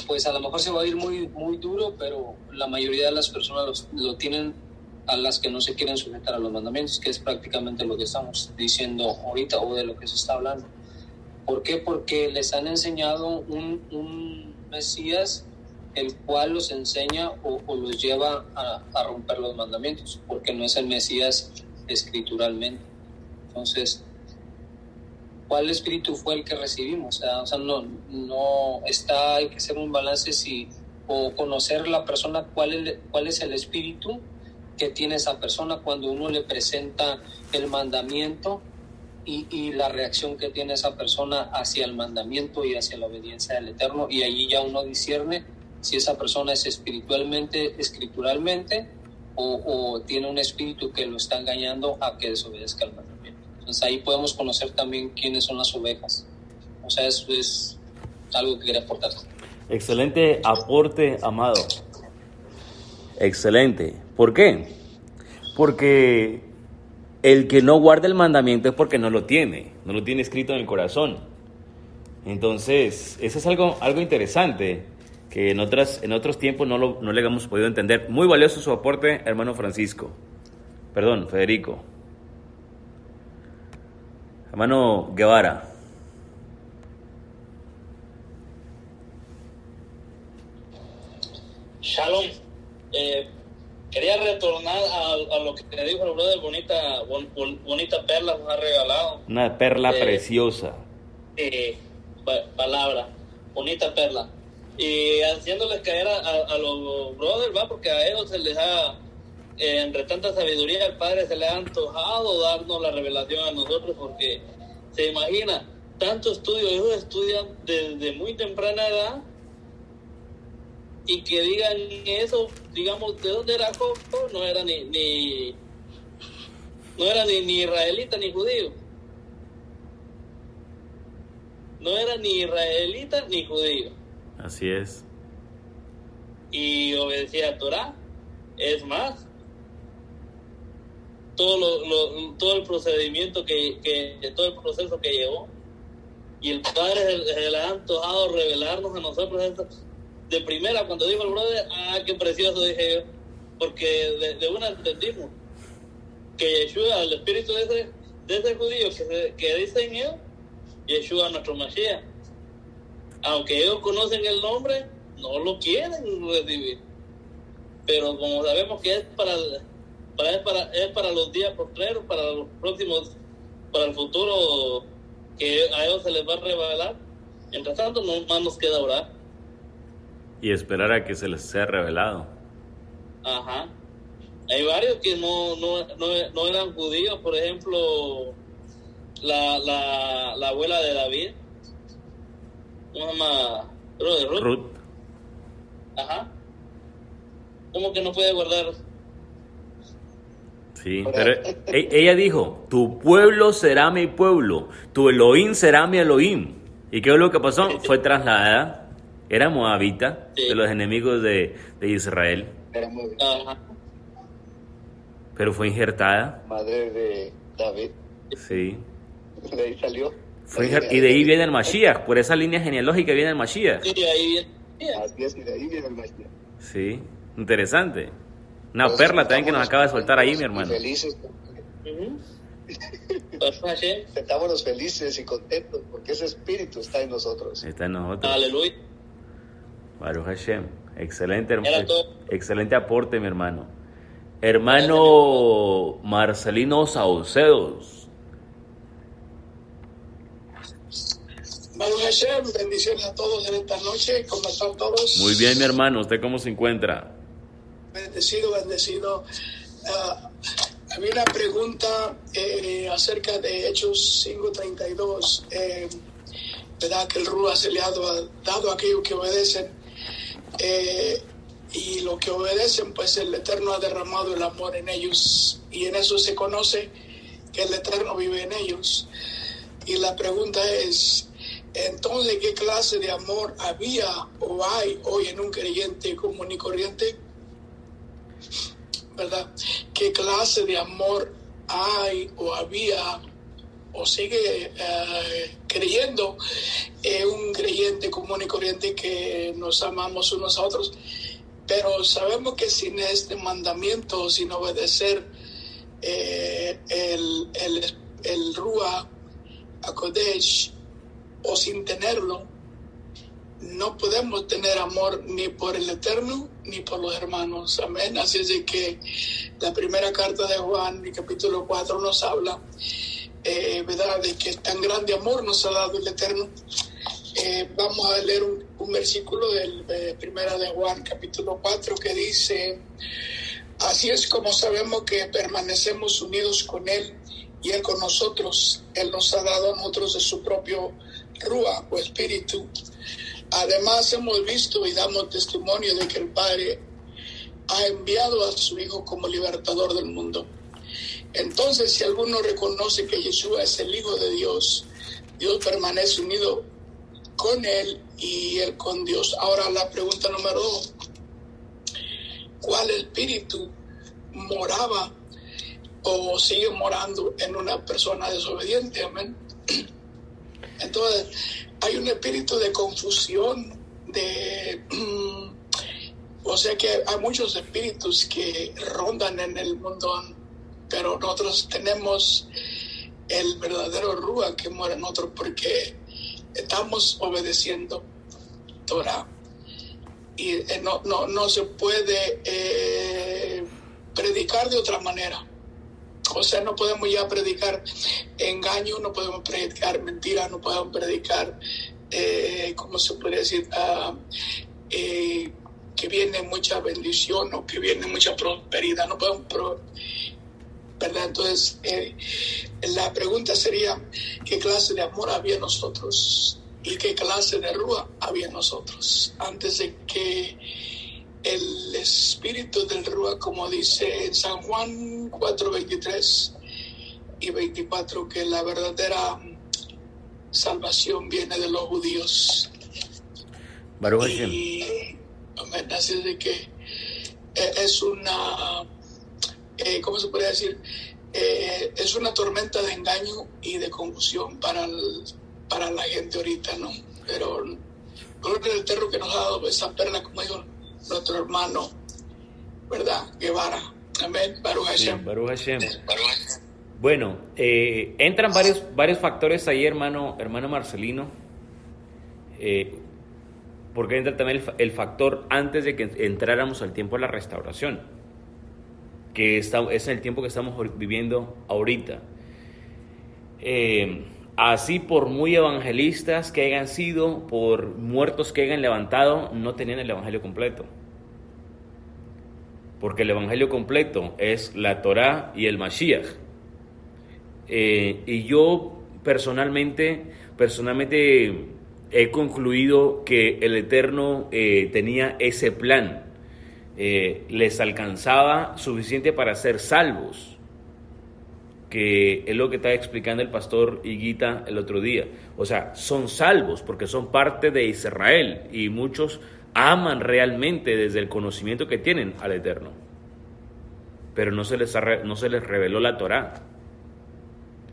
pues a lo mejor se va a ir muy, muy duro, pero la mayoría de las personas lo tienen, a las que no se quieren sujetar a los mandamientos, que es prácticamente lo que estamos diciendo ahorita, o de lo que se está hablando. ¿Por qué? Porque les han enseñado un Mesías, el cual los enseña o los lleva a romper los mandamientos, porque no es el Mesías escrituralmente. Entonces, ¿cuál espíritu fue el que recibimos? O sea, no está, hay que hacer un balance o conocer la persona, cuál es el espíritu que tiene esa persona cuando uno le presenta el mandamiento, y la reacción que tiene esa persona hacia el mandamiento y hacia la obediencia del Eterno, y allí ya uno discierne si esa persona es espiritualmente, escrituralmente, o tiene un espíritu que lo está engañando a que desobedezca el mandamiento. Entonces ahí podemos conocer también quiénes son las ovejas. O sea, eso es algo que quería aportar. Excelente aporte, amado. Excelente. ¿Por qué? Porque el que no guarda el mandamiento es porque no lo tiene escrito en el corazón. Entonces, eso es algo interesante que en otros tiempos no le hemos podido entender. Muy valioso su aporte, hermano Federico. Hermano Guevara. Shalom. Quería retornar a lo que te dijo el brother. Bonita perla nos ha regalado. Una perla preciosa. Palabra. Bonita perla. Y haciéndoles caer a los brothers, ¿va? Porque a ellos se les ha, entre tanta sabiduría, el Padre se les ha antojado darnos la revelación a nosotros, porque se imagina, tanto estudio, ellos estudian desde muy temprana edad, y que digan eso, digamos, ¿de dónde era Jacob? No era ni israelita ni judío. No era ni israelita ni judío. Así es. Y obedecía a Torah. Es más, todo el procedimiento todo el proceso que llevó, y el Padre se le ha antojado revelarnos a nosotros esto de primera. Cuando dijo el brother, qué precioso, dije yo, porque de una entendimos que Yeshua, el espíritu de ese judío que dicen ellos, Yeshua nuestro Mashiach, aunque ellos conocen el nombre, no lo quieren recibir. Pero como sabemos que es para los días postreros, para los próximos, para el futuro, que a ellos se les va a revelar, mientras tanto no más nos queda orar y esperar a que se les sea revelado. Ajá. Hay varios que no eran judíos, por ejemplo, la abuela de David, ¿cómo se llama? Ruth. Ajá. ¿Cómo que no puede guardar? Sí, pero ella dijo, tu pueblo será mi pueblo, tu Elohim será mi Elohim. ¿Y qué es lo que pasó? Fue trasladada, era moabita, Sí. de los enemigos de Israel, Era muy Ajá. pero fue injertada, madre de David. sí. De ahí salió. Y de ahí viene el Mashiach, por esa línea genealógica viene el Mashiach. Sí, ahí viene. Así es, y de ahí viene el Mashiach. Sí, interesante. Una Por eso perla también que nos estamos acaba de soltar ahí, mi contentos y hermano. Felices, Ujú. Baruch Hashem. estábamos felices y contentos porque ese espíritu está en nosotros. Está en nosotros. Aleluya. Baruch Hashem. Excelente, Era todo. excelente aporte, mi hermano. Hermano Marcelino Saucedos. Baruch Hashem, bendiciones a todos en esta noche. ¿Cómo están todos? Muy bien, mi hermano. ¿Usted cómo se encuentra? Bendecido. Había una pregunta acerca de Hechos 5:32, ¿verdad? Que el Rúa se le ha dado a aquellos que obedecen, y los que obedecen, pues el Eterno ha derramado el amor en ellos, y en eso se conoce que el Eterno vive en ellos. Y la pregunta es, entonces, ¿qué clase de amor había o hay hoy en un creyente común y corriente? ¿Verdad? ¿Qué clase de amor hay o había o sigue creyendo un creyente común y corriente que nos amamos unos a otros? Pero sabemos que sin este mandamiento, sin obedecer el Ruach HaKodesh, o sin tenerlo, no podemos tener amor ni por el Eterno ni por los hermanos. Amén. Así es de que la primera carta de Juan, el capítulo 4, nos habla, ¿verdad?, de que tan grande amor nos ha dado el Eterno. Vamos a leer un versículo de primera de Juan, capítulo 4, que dice: así es como sabemos que permanecemos unidos con Él y Él con nosotros. Él nos ha dado a nosotros de su propio Ruach o Espíritu. Además, hemos visto y damos testimonio de que el Padre ha enviado a su Hijo como libertador del mundo. Entonces, si alguno reconoce que Yeshua es el Hijo de Dios, Dios permanece unido con Él y Él con Dios. Ahora, la pregunta número 2. ¿Cuál espíritu moraba o sigue morando en una persona desobediente? Amén. Entonces, hay un espíritu de confusión, o sea que hay muchos espíritus que rondan en el mundo, pero nosotros tenemos el verdadero Ruach que mora en nosotros porque estamos obedeciendo Torah. Y no se puede predicar de otra manera. O sea, no podemos ya predicar engaño, no podemos predicar mentira, no podemos predicar, ¿cómo se puede decir? Que viene mucha bendición o que viene mucha prosperidad. No podemos, ¿verdad? Entonces, la pregunta sería, ¿qué clase de amor había en nosotros? ¿Y qué clase de Ruach había en nosotros? Antes de que el espíritu del Ruach, como dice en San Juan 4:23 y 24, que la verdadera salvación viene de los judíos. Baruch Hashem. Y así es de que es una, ¿cómo se podría decir? Es una tormenta de engaño y de confusión para la gente ahorita, ¿no? Pero gloria al Eterno que nos ha dado esa perla, como dijo nuestro hermano, ¿verdad? Guevara. Amén. Baruch Hashem. Sí, Baruch Hashem. Bueno, entran varios factores ahí, hermano Marcelino. Porque entra también el factor antes de que entráramos al tiempo de la restauración, que es el tiempo que estamos viviendo ahorita. Así, por muy evangelistas que hayan sido, por muertos que hayan levantado, no tenían el evangelio completo. porque el evangelio completo es la Torá y el Mashiach. Y yo personalmente he concluido que el Eterno tenía ese plan. Les alcanzaba suficiente para ser salvos, que es lo que estaba explicando el pastor Higuita el otro día. O sea, son salvos porque son parte de Israel y muchos aman realmente desde el conocimiento que tienen al Eterno, pero no se les reveló la Torá.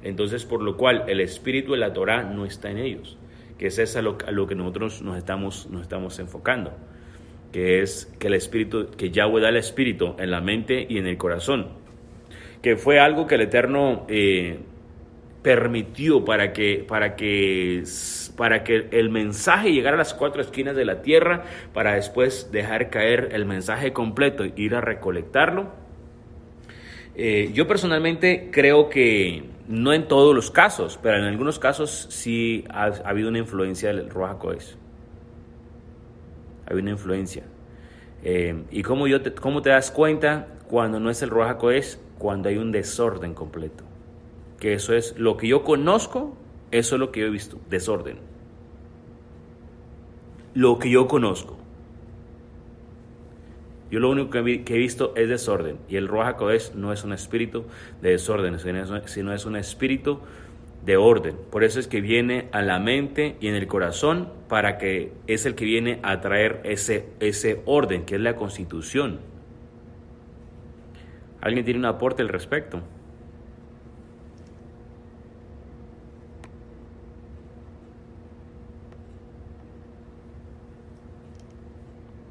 Entonces, por lo cual el espíritu de la Torá no está en ellos, que es eso a lo que nosotros nos estamos enfocando, que es que el espíritu, que Yahweh da el espíritu en la mente y en el corazón, que fue algo que el Eterno permitió para que el mensaje llegara a las cuatro esquinas de la tierra, para después dejar caer el mensaje completo e ir a recolectarlo. Yo personalmente creo que no en todos los casos, pero en algunos casos sí ha habido una influencia del Ruach HaKodesh. Hay una influencia. ¿Y cómo te das cuenta cuando no es el Ruach HaKodesh? Cuando hay un desorden completo. Que eso es lo que yo conozco, eso es lo que yo he visto, desorden. Lo que yo conozco. Yo lo único que he visto es desorden. Y el Ruach HaKodesh no es un espíritu de desorden, sino es un espíritu de orden. Por eso es que viene a la mente y en el corazón, para que es el que viene a traer ese orden, que es la constitución. ¿Alguien tiene un aporte al respecto?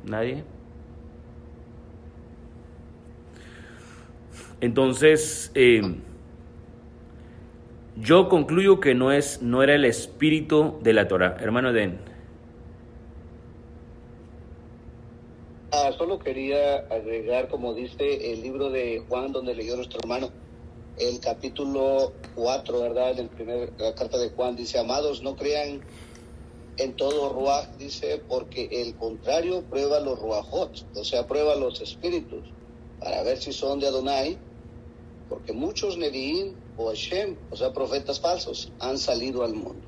¿Nadie? Entonces, yo concluyo que no era el espíritu de la Torá. Hermano Den. Solo quería agregar, como dice el libro de Juan, donde leyó nuestro hermano, el capítulo 4, ¿verdad? La carta de Juan dice: amados, no crean en todo ruaj, dice, porque el contrario prueba los ruajot, o sea, prueba los espíritus, para ver si son de Adonai, porque muchos Nevi'im o Hashem, o sea, profetas falsos, han salido al mundo.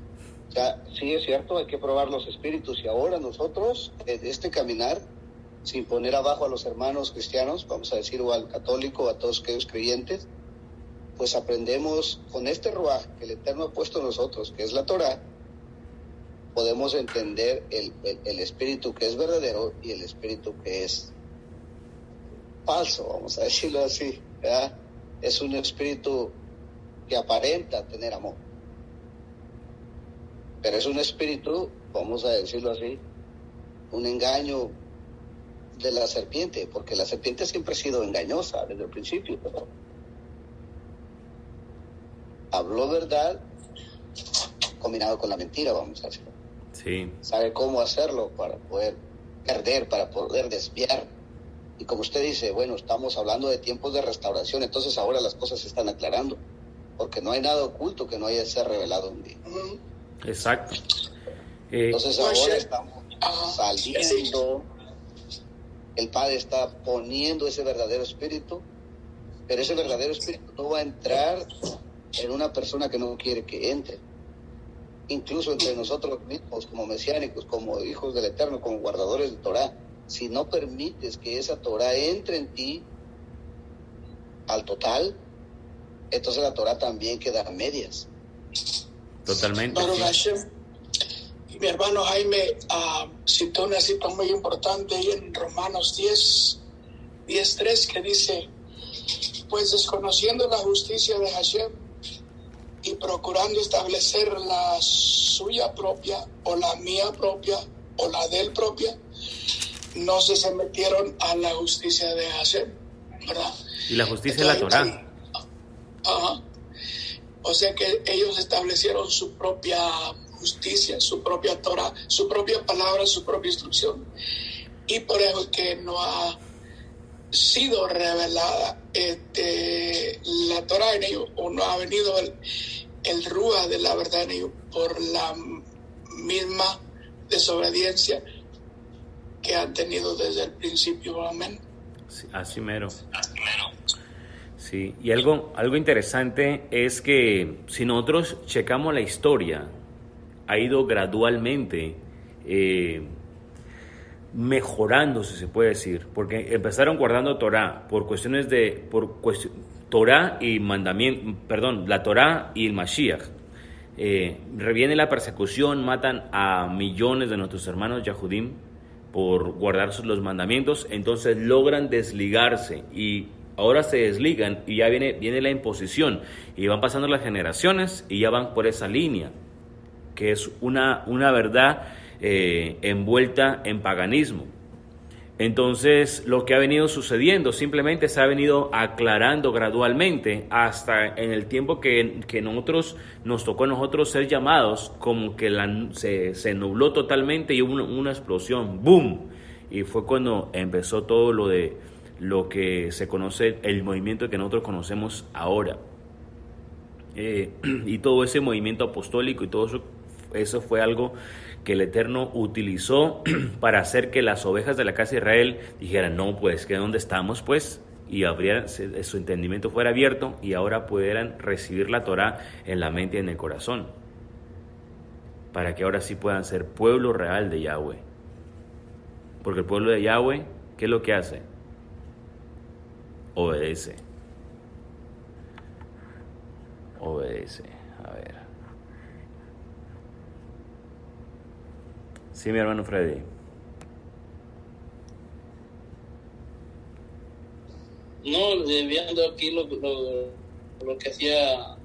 O sea, sí es cierto, hay que probar los espíritus, y ahora nosotros, en este caminar, sin poner abajo a los hermanos cristianos, vamos a decir, o al católico, o a todos aquellos creyentes, pues aprendemos con este ruaj que el Eterno ha puesto en nosotros, que es la Torá, podemos entender el espíritu que es verdadero y el espíritu que es falso, vamos a decirlo así, ¿verdad? Es un espíritu que aparenta tener amor, pero es un espíritu, vamos a decirlo así, un engaño de la serpiente, porque la serpiente siempre ha sido engañosa desde el principio, ¿no? Habló verdad combinado con la mentira, vamos a decirlo. Sí. Sabe cómo hacerlo para poder perder, para poder desviar. Y como usted dice, bueno, estamos hablando de tiempos de restauración, entonces ahora las cosas se están aclarando, porque no hay nada oculto que no haya sido revelado un día. Exacto. Entonces ahora estamos saliendo, el Padre está poniendo ese verdadero espíritu, pero ese verdadero espíritu no va a entrar en una persona que no quiere que entre. Incluso entre nosotros mismos, como mesiánicos, como hijos del Eterno, como guardadores de Torah, si no permites que esa Torah entre en ti al total, entonces la Torah también queda a medias. Totalmente. Sí. Y mi hermano Jaime citó una cita muy importante ahí en Romanos 10:3, que dice: pues desconociendo la justicia de Hashem y procurando establecer la suya propia, o la mía propia, o la de él propia, no se sometieron a la justicia de Hashem, ¿verdad? Y la justicia es la Torá. O sea que ellos establecieron su propia justicia, su propia Torah, su propia palabra, su propia instrucción. Y por eso es que no ha sido revelada la Torah en ellos, o no ha venido el Ruach de la verdad en ellos, por la misma desobediencia que han tenido desde el principio. Amén. Sí, así mero. Sí, y algo interesante es que si nosotros checamos la historia, ha ido gradualmente mejorando, si se puede decir, porque empezaron guardando Torah por cuestiones de Torah y mandamiento, perdón, la Torah y el Mashiach. Reviene la persecución, matan a millones de nuestros hermanos Yahudim por guardar los mandamientos, entonces logran desligarse y ahora se desligan y ya viene la imposición y van pasando las generaciones y ya van por esa línea que es una verdad envuelta en paganismo. Entonces lo que ha venido sucediendo simplemente se ha venido aclarando gradualmente hasta en el tiempo que nos tocó a nosotros ser llamados, como que se nubló totalmente y hubo una explosión, ¡boom! Y fue cuando empezó todo lo que se conoce, el movimiento que nosotros conocemos ahora. Y todo ese movimiento apostólico y todo eso fue algo que el Eterno utilizó para hacer que las ovejas de la casa de Israel dijeran, no, pues, que ¿dónde estamos, pues? Y su entendimiento fuera abierto y ahora pudieran recibir la Torah en la mente y en el corazón, para que ahora sí puedan ser pueblo real de Yahweh. Porque el pueblo de Yahweh, ¿qué es lo que hace? Obedece. A ver. Sí, mi hermano Freddy. No, viendo aquí lo que hacía,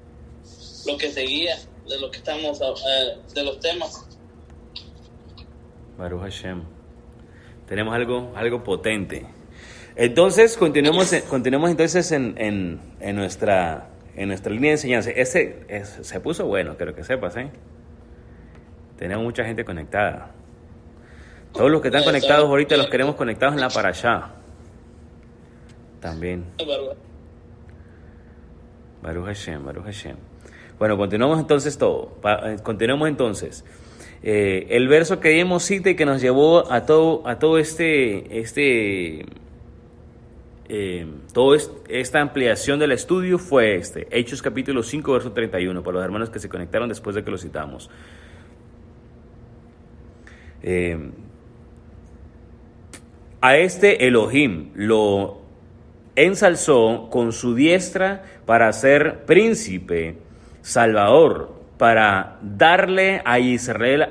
lo que seguía, de lo que estamos, de los temas. Baruch Hashem. Tenemos algo potente. Entonces, continuemos entonces en nuestra línea de enseñanza. Se puso bueno, quiero que sepas, ¿eh? Tenemos mucha gente conectada. Todos los que están conectados ahorita los queremos conectados en la parashá. También. Baruch Hashem. Bueno, continuamos entonces el verso que dimos cita y que nos llevó a todo esta ampliación del estudio fue Hechos capítulo 5, verso 31, para los hermanos que se conectaron después de que lo citamos. A Elohim lo ensalzó con su diestra para ser príncipe, salvador, para darle a Israel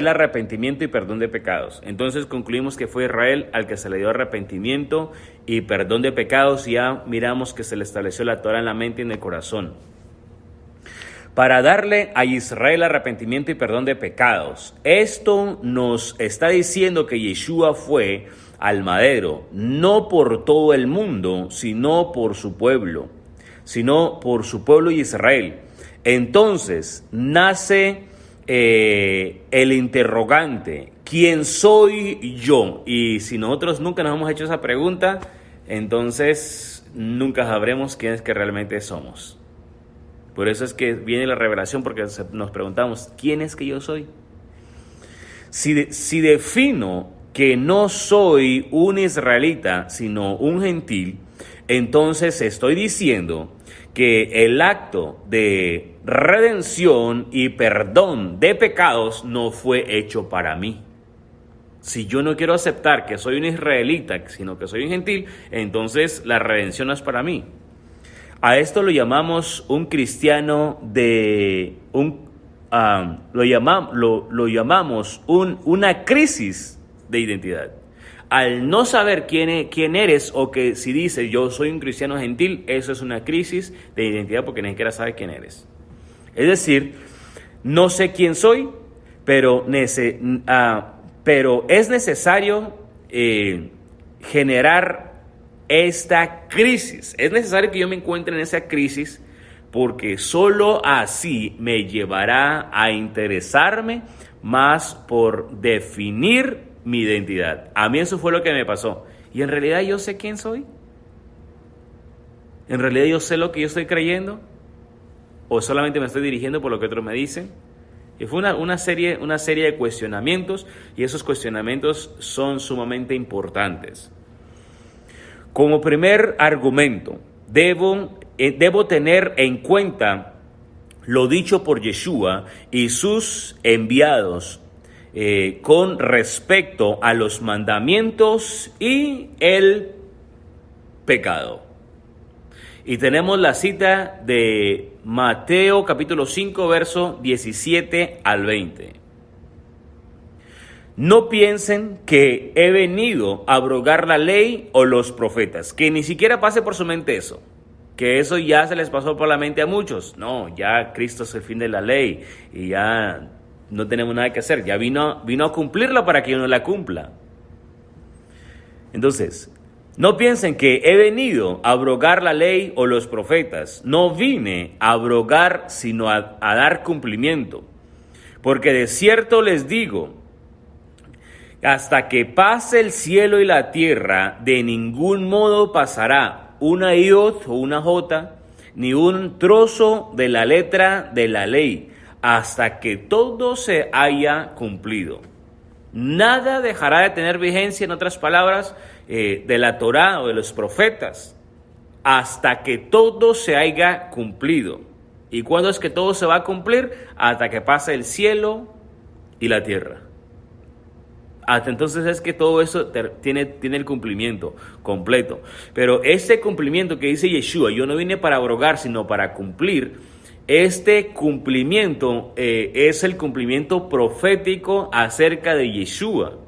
arrepentimiento y perdón de pecados. Entonces concluimos que fue Israel al que se le dio arrepentimiento y perdón de pecados, y ya miramos que se le estableció la Torah en la mente y en el corazón. Para darle a Israel arrepentimiento y perdón de pecados. Esto nos está diciendo que Yeshua fue al madero, no por todo el mundo, sino por su pueblo Israel. Entonces nace el interrogante, ¿quién soy yo? Y si nosotros nunca nos hemos hecho esa pregunta, entonces nunca sabremos quién es que realmente somos. Por eso es que viene la revelación, porque nos preguntamos, ¿quién es que yo soy? Si defino que no soy un israelita, sino un gentil, entonces estoy diciendo que el acto de redención y perdón de pecados no fue hecho para mí. Si yo no quiero aceptar que soy un israelita, sino que soy un gentil, entonces la redención no es para mí. A esto lo llamamos un cristiano lo llamamos una crisis de identidad. Al no saber quién eres, o que si dices yo soy un cristiano gentil, eso es una crisis de identidad, porque ni siquiera sabes quién eres. Es decir, no sé quién soy, pero es necesario generar esta crisis. Es necesario que yo me encuentre en esa crisis, porque solo así me llevará a interesarme más por definir mi identidad. A mí eso fue lo que me pasó. ¿Y en realidad yo sé quién soy? ¿En realidad yo sé lo que yo estoy creyendo? ¿O solamente me estoy dirigiendo por lo que otros me dicen? Y fue una serie de cuestionamientos, y esos cuestionamientos son sumamente importantes. Como primer argumento, debo tener en cuenta lo dicho por Yeshua y sus enviados con respecto a los mandamientos y el pecado. Y tenemos la cita de Mateo capítulo 5, verso 17 al 20. No piensen que he venido a abrogar la ley o los profetas, que ni siquiera pase por su mente eso, que eso ya se les pasó por la mente a muchos. No, ya Cristo es el fin de la ley y ya no tenemos nada que hacer, ya vino a cumplirla para que uno la cumpla. Entonces, no piensen que he venido a abrogar la ley o los profetas. No vine a abrogar, sino a dar cumplimiento. Porque de cierto les digo, hasta que pase el cielo y la tierra, de ningún modo pasará una iot o una jota, ni un trozo de la letra de la ley, hasta que todo se haya cumplido. Nada dejará de tener vigencia, en otras palabras, de la Torá o de los profetas, hasta que todo se haya cumplido. ¿Y cuándo es que todo se va a cumplir? Hasta que pase el cielo y la tierra. Hasta entonces es que todo eso tiene el cumplimiento completo. Pero ese cumplimiento que dice Yeshua, yo no vine para abrogar, sino para cumplir. Este cumplimiento es el cumplimiento profético acerca de Yeshua.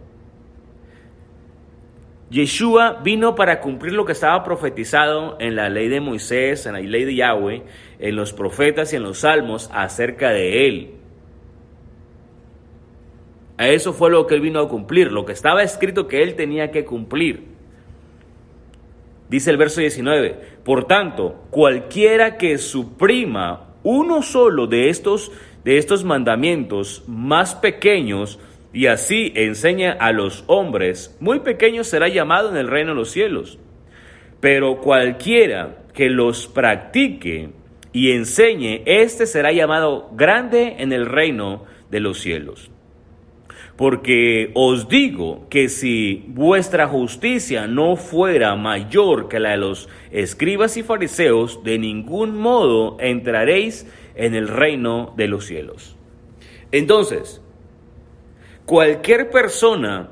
Yeshua vino para cumplir lo que estaba profetizado en la ley de Moisés, en la ley de Yahweh, en los profetas y en los salmos acerca de él. A eso fue lo que él vino a cumplir, lo que estaba escrito que él tenía que cumplir. Dice el verso 19, por tanto, cualquiera que suprima uno solo de estos mandamientos más pequeños y así enseña a los hombres, muy pequeño será llamado en el reino de los cielos. Pero cualquiera que los practique y enseñe, este será llamado grande en el reino de los cielos. Porque os digo que si vuestra justicia no fuera mayor que la de los escribas y fariseos, de ningún modo entraréis en el reino de los cielos. Entonces, cualquier persona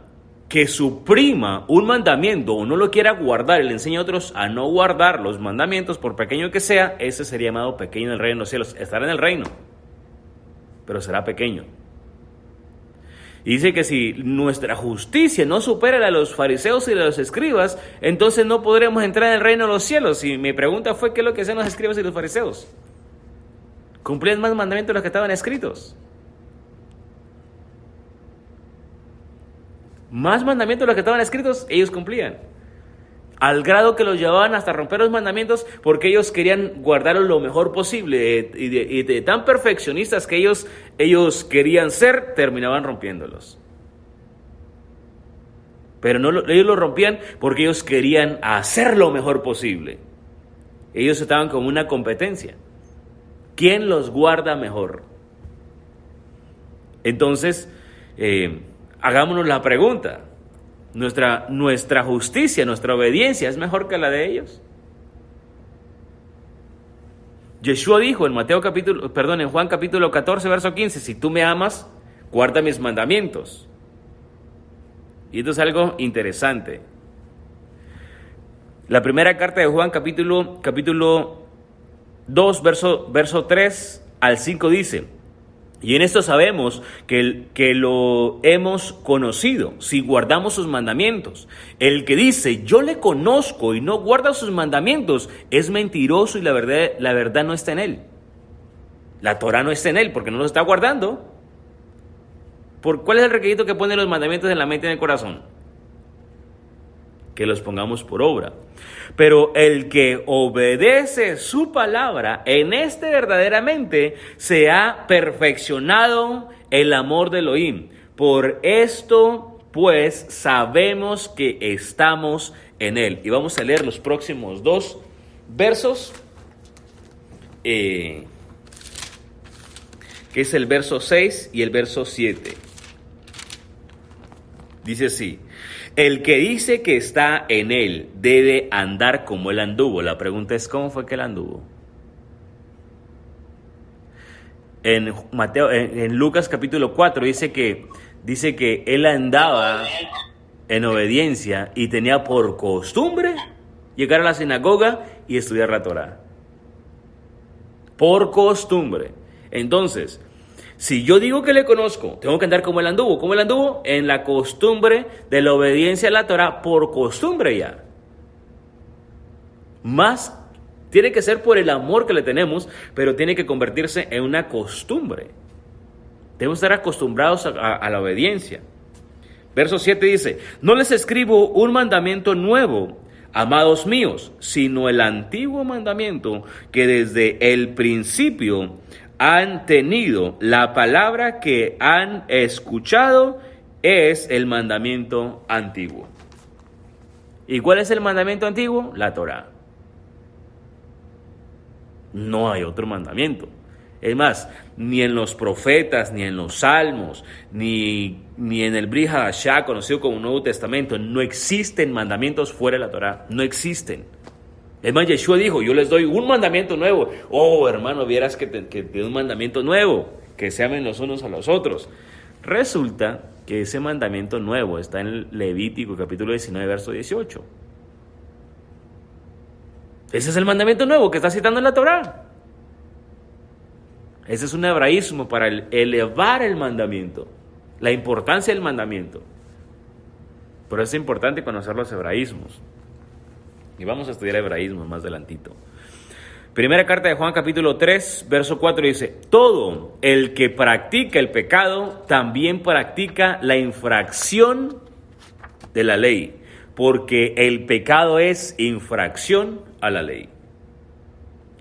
que suprima un mandamiento o no lo quiera guardar y le enseña a otros a no guardar los mandamientos, por pequeño que sea, ese sería llamado pequeño en el reino de los cielos. Estará en el reino, pero será pequeño. Y dice que si nuestra justicia no supera la de los fariseos y de los escribas, entonces no podremos entrar en el reino de los cielos. Y mi pregunta fue, ¿qué es lo que hacían los escribas y los fariseos? ¿Cumplían más mandamientos de los que estaban escritos? Más mandamientos de los que estaban escritos, ellos cumplían. Al grado que los llevaban hasta romper los mandamientos porque ellos querían guardarlos lo mejor posible. Y de tan perfeccionistas que ellos querían ser, terminaban rompiéndolos. Pero ellos lo rompían porque ellos querían hacer lo mejor posible. Ellos estaban como una competencia. ¿Quién los guarda mejor? Entonces, hagámonos la pregunta. ¿Nuestra justicia, nuestra obediencia es mejor que la de ellos? Yeshua dijo en Juan capítulo 14, verso 15, si tú me amas, guarda mis mandamientos. Y esto es algo interesante. La primera carta de Juan capítulo 2, verso 3 al 5 dice, y en esto sabemos que lo hemos conocido, si guardamos sus mandamientos. El que dice, yo le conozco y no guarda sus mandamientos, es mentiroso y la verdad no está en él. La Torah no está en él porque no los está guardando. ¿Cuál es el requisito que pone los mandamientos en la mente y en el corazón? Que los pongamos por obra. Pero el que obedece su palabra, en este verdaderamente se ha perfeccionado el amor de Elohim. Por esto, pues, sabemos que estamos en él. Y vamos a leer los próximos 2 versos, que es el verso 6 y el verso 7. Dice así: el que dice que está en él debe andar como él anduvo. La pregunta es, ¿cómo fue que él anduvo? En Lucas capítulo 4 dice que él andaba en obediencia y tenía por costumbre llegar a la sinagoga y estudiar la Torá. Por costumbre. Entonces, si yo digo que le conozco, tengo que andar como él anduvo. ¿Cómo él anduvo? En la costumbre de la obediencia a la Torá, por costumbre ya. Más tiene que ser por el amor que le tenemos, pero tiene que convertirse en una costumbre. Debemos estar acostumbrados a la obediencia. Verso 7 dice: no les escribo un mandamiento nuevo, amados míos, sino el antiguo mandamiento que desde el principio han tenido. La palabra que han escuchado es el mandamiento antiguo. ¿Y cuál es el mandamiento antiguo? La Torá. No hay otro mandamiento. Es más, ni en los profetas, ni en los salmos, ni en el Brit Hadashah, conocido como Nuevo Testamento, no existen mandamientos fuera de la Torá. No existen. Es más, Yeshua dijo: yo les doy un mandamiento nuevo. Oh, hermano, vieras que tiene un mandamiento nuevo, que se amen los unos a los otros. Resulta que ese mandamiento nuevo está en Levítico capítulo 19, verso 18. Ese es el mandamiento nuevo que está citando en la Torá. Ese es un hebraísmo para elevar el mandamiento, la importancia del mandamiento. Por eso es importante conocer los hebraísmos. Y vamos a estudiar hebraísmo más adelantito. Primera carta de Juan capítulo 3, verso 4 dice: todo el que practica el pecado también practica la infracción de la ley, porque el pecado es infracción a la ley.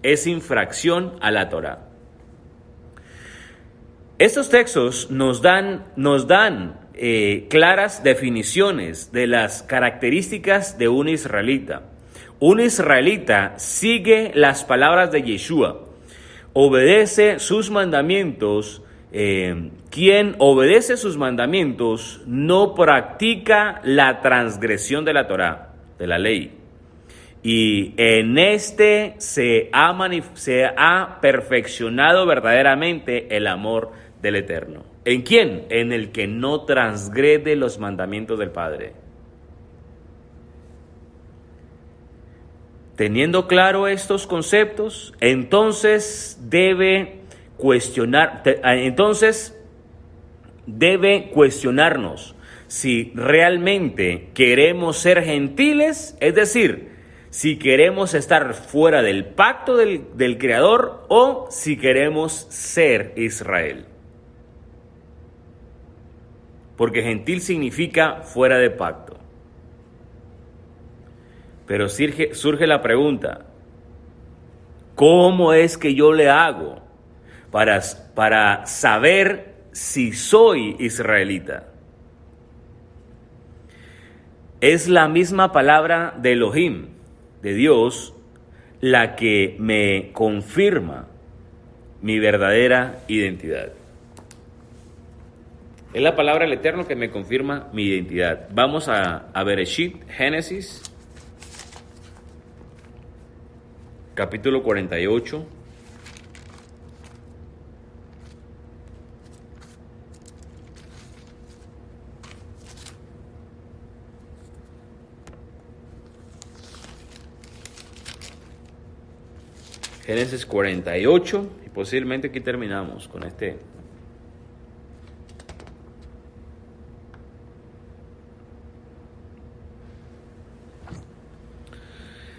Es infracción a la Torá. Estos textos nos dan claras definiciones de las características de un israelita. Un israelita sigue las palabras de Yeshua, obedece sus mandamientos. Quien obedece sus mandamientos no practica la transgresión de la Torá, de la ley. Y en este se ha perfeccionado verdaderamente el amor del Eterno. ¿En quién? En el que no transgrede los mandamientos del Padre. Teniendo claro estos conceptos, entonces debe cuestionarnos si realmente queremos ser gentiles, es decir, si queremos estar fuera del pacto del Creador o si queremos ser Israel. Porque gentil significa fuera de pacto. Pero surge la pregunta: ¿cómo es que yo le hago para saber si soy israelita? Es la misma palabra de Elohim, de Dios, la que me confirma mi verdadera identidad. Es la palabra del Eterno que me confirma mi identidad. Vamos a Bereshit, Génesis, capítulo 48. Génesis 48, y posiblemente aquí terminamos con este.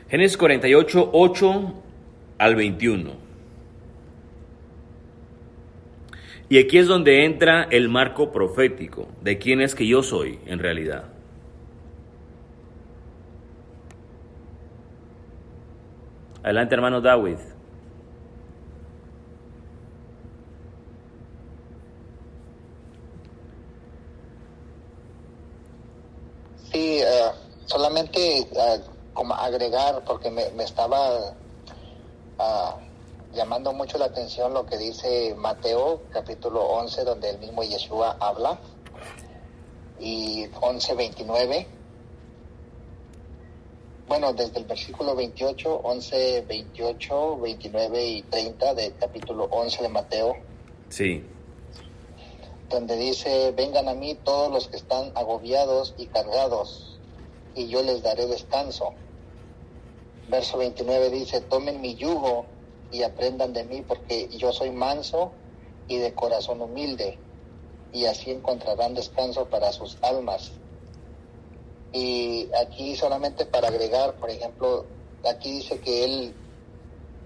Génesis 48, 8 al 21. Y aquí es donde entra el marco profético de quién es que yo soy en realidad. Adelante, hermano David. Sí, solamente como agregar, porque me estaba llamando mucho la atención lo que dice Mateo capítulo 11, donde el mismo Yeshua habla. y 11:29. Bueno, desde el versículo 28, 11, 28, 29 y 30 del capítulo 11 de Mateo, Sí, donde dice: vengan a mí todos los que están agobiados y cargados, y yo les daré descanso. Verso 29 dice: tomen mi yugo y aprendan de mí, porque yo soy manso y de corazón humilde, y así encontrarán descanso para sus almas. Y aquí solamente para agregar, por ejemplo, aquí dice que él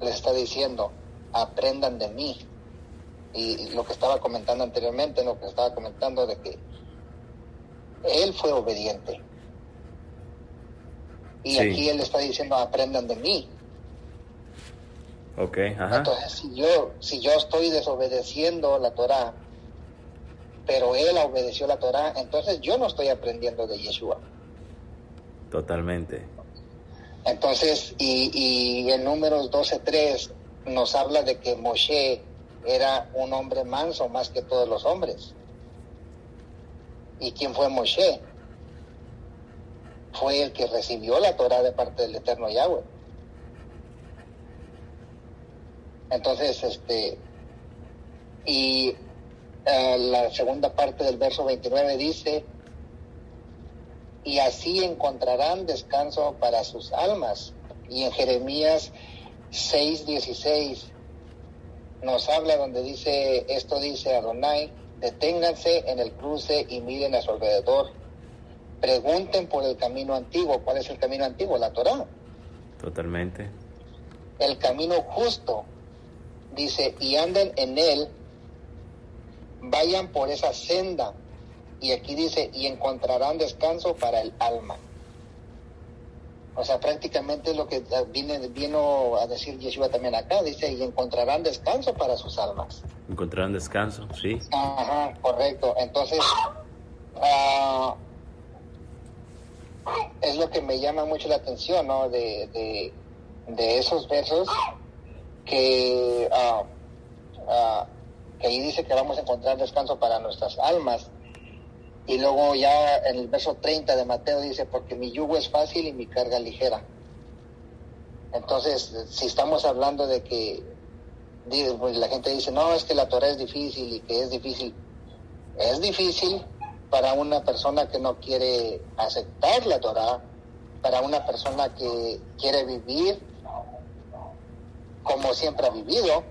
les está diciendo: aprendan de mí. Y lo que estaba comentando anteriormente, lo que estaba comentando de que él fue obediente. Y Sí. aquí él está diciendo: aprendan de mí. ok, ajá. Entonces, si yo estoy desobedeciendo la Torá, pero él obedeció la Torá, entonces yo no estoy aprendiendo de Yeshua. Totalmente. Entonces, y en Números 12:3 nos habla de que Moshe era un hombre manso más que todos los hombres. ¿Y quién fue Moshe? Fue el que recibió la Torá de parte del Eterno Yahweh. Entonces, la segunda parte del verso 29 dice: y así encontrarán descanso para sus almas. Y en Jeremías 6:16 nos habla donde dice: esto dice Adonai: deténganse en el cruce y miren a su alrededor, pregunten por el camino antiguo. ¿Cuál es el camino antiguo? La Torá. Totalmente. El camino justo, dice, y anden en él, vayan por esa senda. Y aquí dice: y encontrarán descanso para el alma. O sea, prácticamente es lo que vino a decir Yeshua también acá. Dice: y encontrarán descanso para sus almas. Encontrarán descanso, sí. Ajá, correcto. Entonces, es lo que me llama mucho la atención, ¿no? De esos versos que ahí dice que vamos a encontrar descanso para nuestras almas. Y luego ya en el verso 30 de Mateo dice: porque mi yugo es fácil y mi carga ligera. Entonces, si estamos hablando de que pues la gente dice: no, es que la Torah es difícil y que es difícil. Es difícil para una persona que no quiere aceptar la Torah, para una persona que quiere vivir como siempre ha vivido.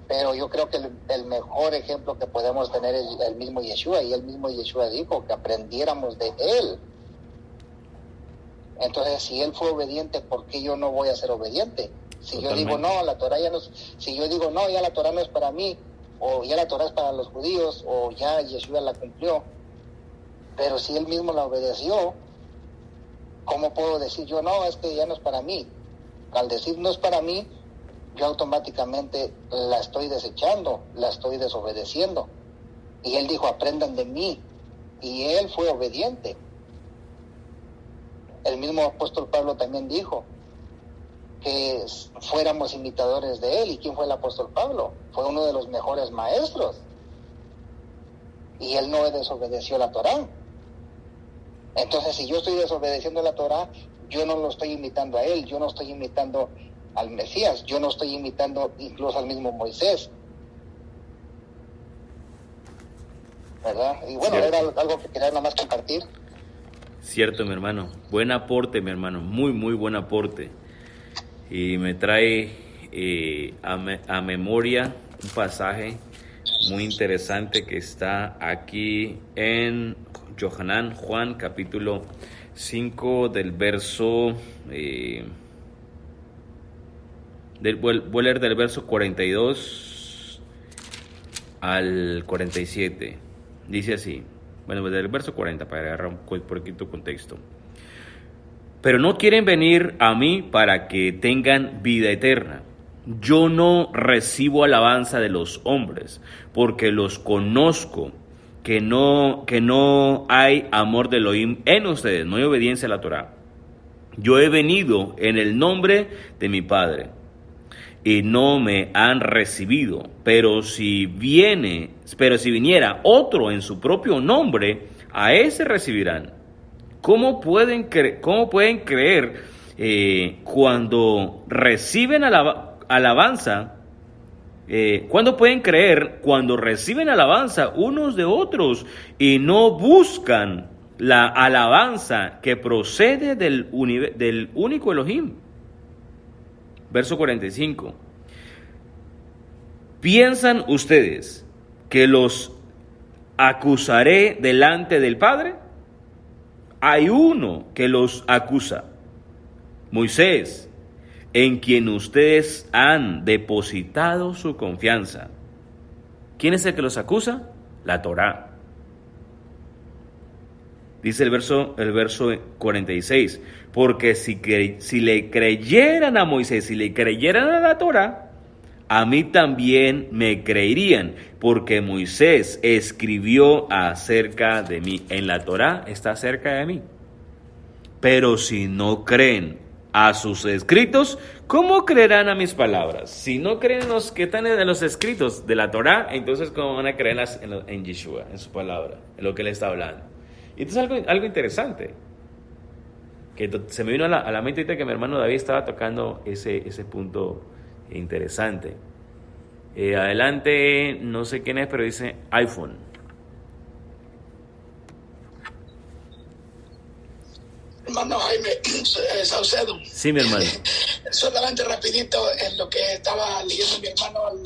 Pero yo creo que el mejor ejemplo que podemos tener es el mismo Yeshua, y el mismo Yeshua dijo que aprendiéramos de él. Entonces, si él fue obediente, ¿por qué yo no voy a ser obediente? Si Totalmente. yo digo: no, la Torah ya no es, si yo digo: no, ya la Torah no es para mí, o ya la Torah es para los judíos, o ya Yeshua la cumplió, pero si él mismo la obedeció, ¿cómo puedo decir yo: no, es que ya no es para mí? Al decir no es para mí, yo automáticamente la estoy desechando, la estoy desobedeciendo. Y él dijo: aprendan de mí. Y él fue obediente. El mismo apóstol Pablo también dijo que fuéramos imitadores de él. ¿Y quién fue el apóstol Pablo? Fue uno de los mejores maestros. Y él no desobedeció la Torá. Entonces, si yo estoy desobedeciendo la Torá, yo no lo estoy imitando a él, yo no estoy imitando al Mesías, yo no estoy imitando incluso al mismo Moisés, ¿verdad? Y bueno, Cierto. era algo que quería nomás compartir. Cierto, mi hermano. Buen aporte, mi hermano. Muy, muy buen aporte. Y me trae a memoria un pasaje muy interesante que está aquí en Juan, capítulo 5, del verso... voy a leer del verso 42 al 47. Dice así. Bueno, del verso 40 para agarrar un poquito contexto. Pero no quieren venir a mí para que tengan vida eterna. Yo no recibo alabanza de los hombres, porque los conozco, que no hay amor de Elohim en ustedes, no hay obediencia a la Torá. Yo he venido en el nombre de mi Padre, y no me han recibido. Pero si viniera otro en su propio nombre, a ese recibirán. ¿Cómo pueden creer cuando reciben alabanza? ¿Cuándo pueden creer cuando reciben alabanza unos de otros y no buscan la alabanza que procede del único Elohim? Verso 45. ¿Piensan ustedes que los acusaré delante del Padre? Hay uno que los acusa, Moisés, en quien ustedes han depositado su confianza. ¿Quién es el que los acusa? La Torá. Dice el verso 46, porque si le creyeran a Moisés, si le creyeran a la Torá, a mí también me creerían, porque Moisés escribió acerca de mí. En la Torá está acerca de mí. Pero si no creen a sus escritos, ¿cómo creerán a mis palabras? Si no creen en los que están en los escritos de la Torá, entonces ¿cómo van a creer en Yeshua, en su palabra, en lo que él está hablando? Y esto es algo interesante, que se me vino a la mente ahorita que mi hermano David estaba tocando ese punto interesante. Adelante, no sé quién es, pero dice iPhone. Hermano Jaime Saucedo. Sí, mi hermano. Solamente rapidito en lo que estaba leyendo mi hermano en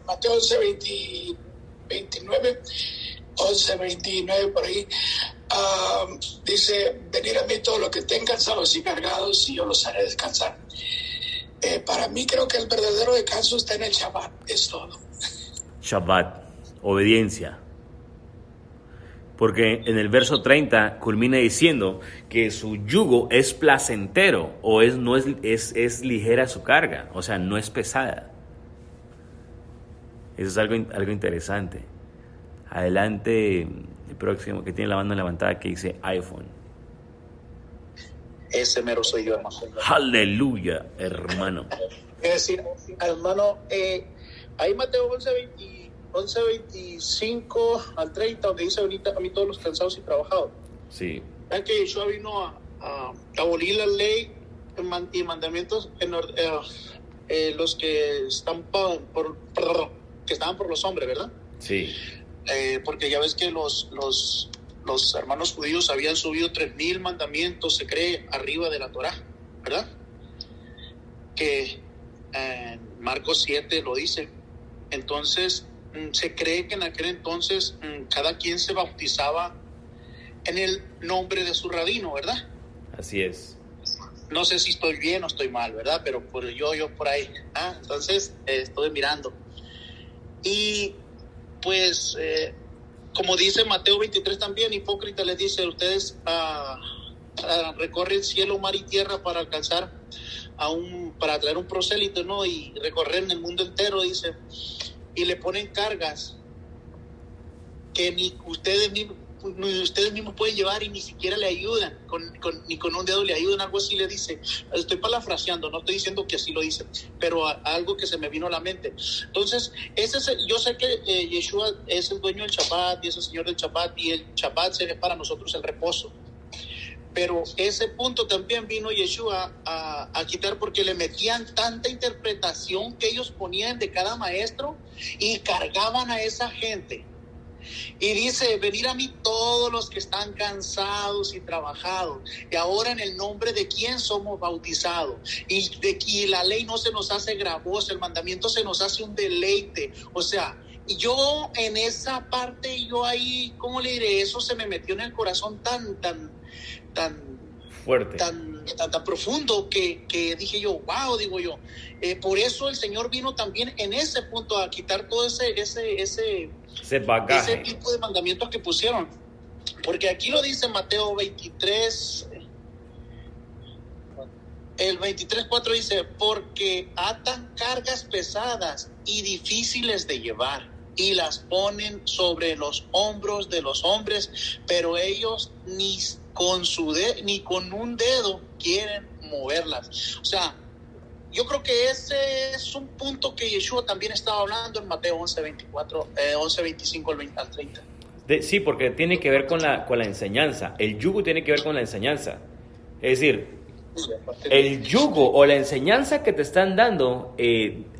Mateo 29 por ahí. Dice, venid a mí todos los que estén cansados y cargados y yo los haré descansar. Para mí creo que el verdadero descanso está en el Shabbat, es todo. Shabbat, obediencia. Porque en el verso 30 culmina diciendo que su yugo es placentero o es ligera su carga, o sea, no es pesada. Eso es algo interesante. Adelante, el próximo que tiene la mano levantada que dice iPhone. Ese mero soy yo, hermano. Aleluya, hermano. Es decir, hermano, ahí Mateo 11:25 al 30, donde dice ahorita a mí todos los cansados y trabajados. Sí. Es que Yeshua vino a abolir la ley y mandamientos en los que están que estaban por los hombres, ¿verdad? Sí. Porque ya ves que los hermanos judíos habían subido 3,000 mandamientos, se cree, arriba de la Torá, ¿verdad? Que Marcos 7 lo dice. Entonces, se cree que en aquel entonces cada quien se bautizaba en el nombre de su rabino, ¿verdad? Así es. No sé si estoy bien o estoy mal, ¿verdad? Pero yo por ahí. Entonces, estoy mirando. Y pues, como dice Mateo 23 también, hipócrita les dice, ustedes recorren cielo, mar y tierra para alcanzar para traer un prosélito, ¿no? Y recorrer en el mundo entero, dice, y le ponen cargas que ni ustedes mismos pueden llevar y ni siquiera le ayudan, ni con un dedo le ayudan, algo así le dice. Estoy parafraseando, no estoy diciendo que así lo dice, pero algo que se me vino a la mente. Entonces, yo sé que Yeshua es el dueño del Shabbat y es el Señor del Shabbat, y el Shabbat sería para nosotros el reposo. Pero ese punto también vino Yeshua a quitar, porque le metían tanta interpretación que ellos ponían de cada maestro y cargaban a esa gente. Y dice, venid a mí todos los que están cansados y trabajados. Y ahora en el nombre de quién somos bautizados. Y la ley no se nos hace gravosa, el mandamiento se nos hace un deleite. O sea, yo en esa parte, yo ahí, ¿cómo le diré? Eso se me metió en el corazón tan fuerte, tan profundo que dije yo, wow, digo yo. Por eso el Señor vino también en ese punto a quitar todo ese tipo de mandamientos que pusieron. Porque aquí lo dice Mateo 23, el 23:4 dice, porque atan cargas pesadas y difíciles de llevar y las ponen sobre los hombros de los hombres, pero ellos ni con un dedo quieren moverlas. O sea, yo creo que ese es un punto que Yeshua también estaba hablando en Mateo 11:25 al 30. Sí, porque tiene que ver con la enseñanza. El yugo tiene que ver con la enseñanza. Es decir, el yugo o la enseñanza que te están dando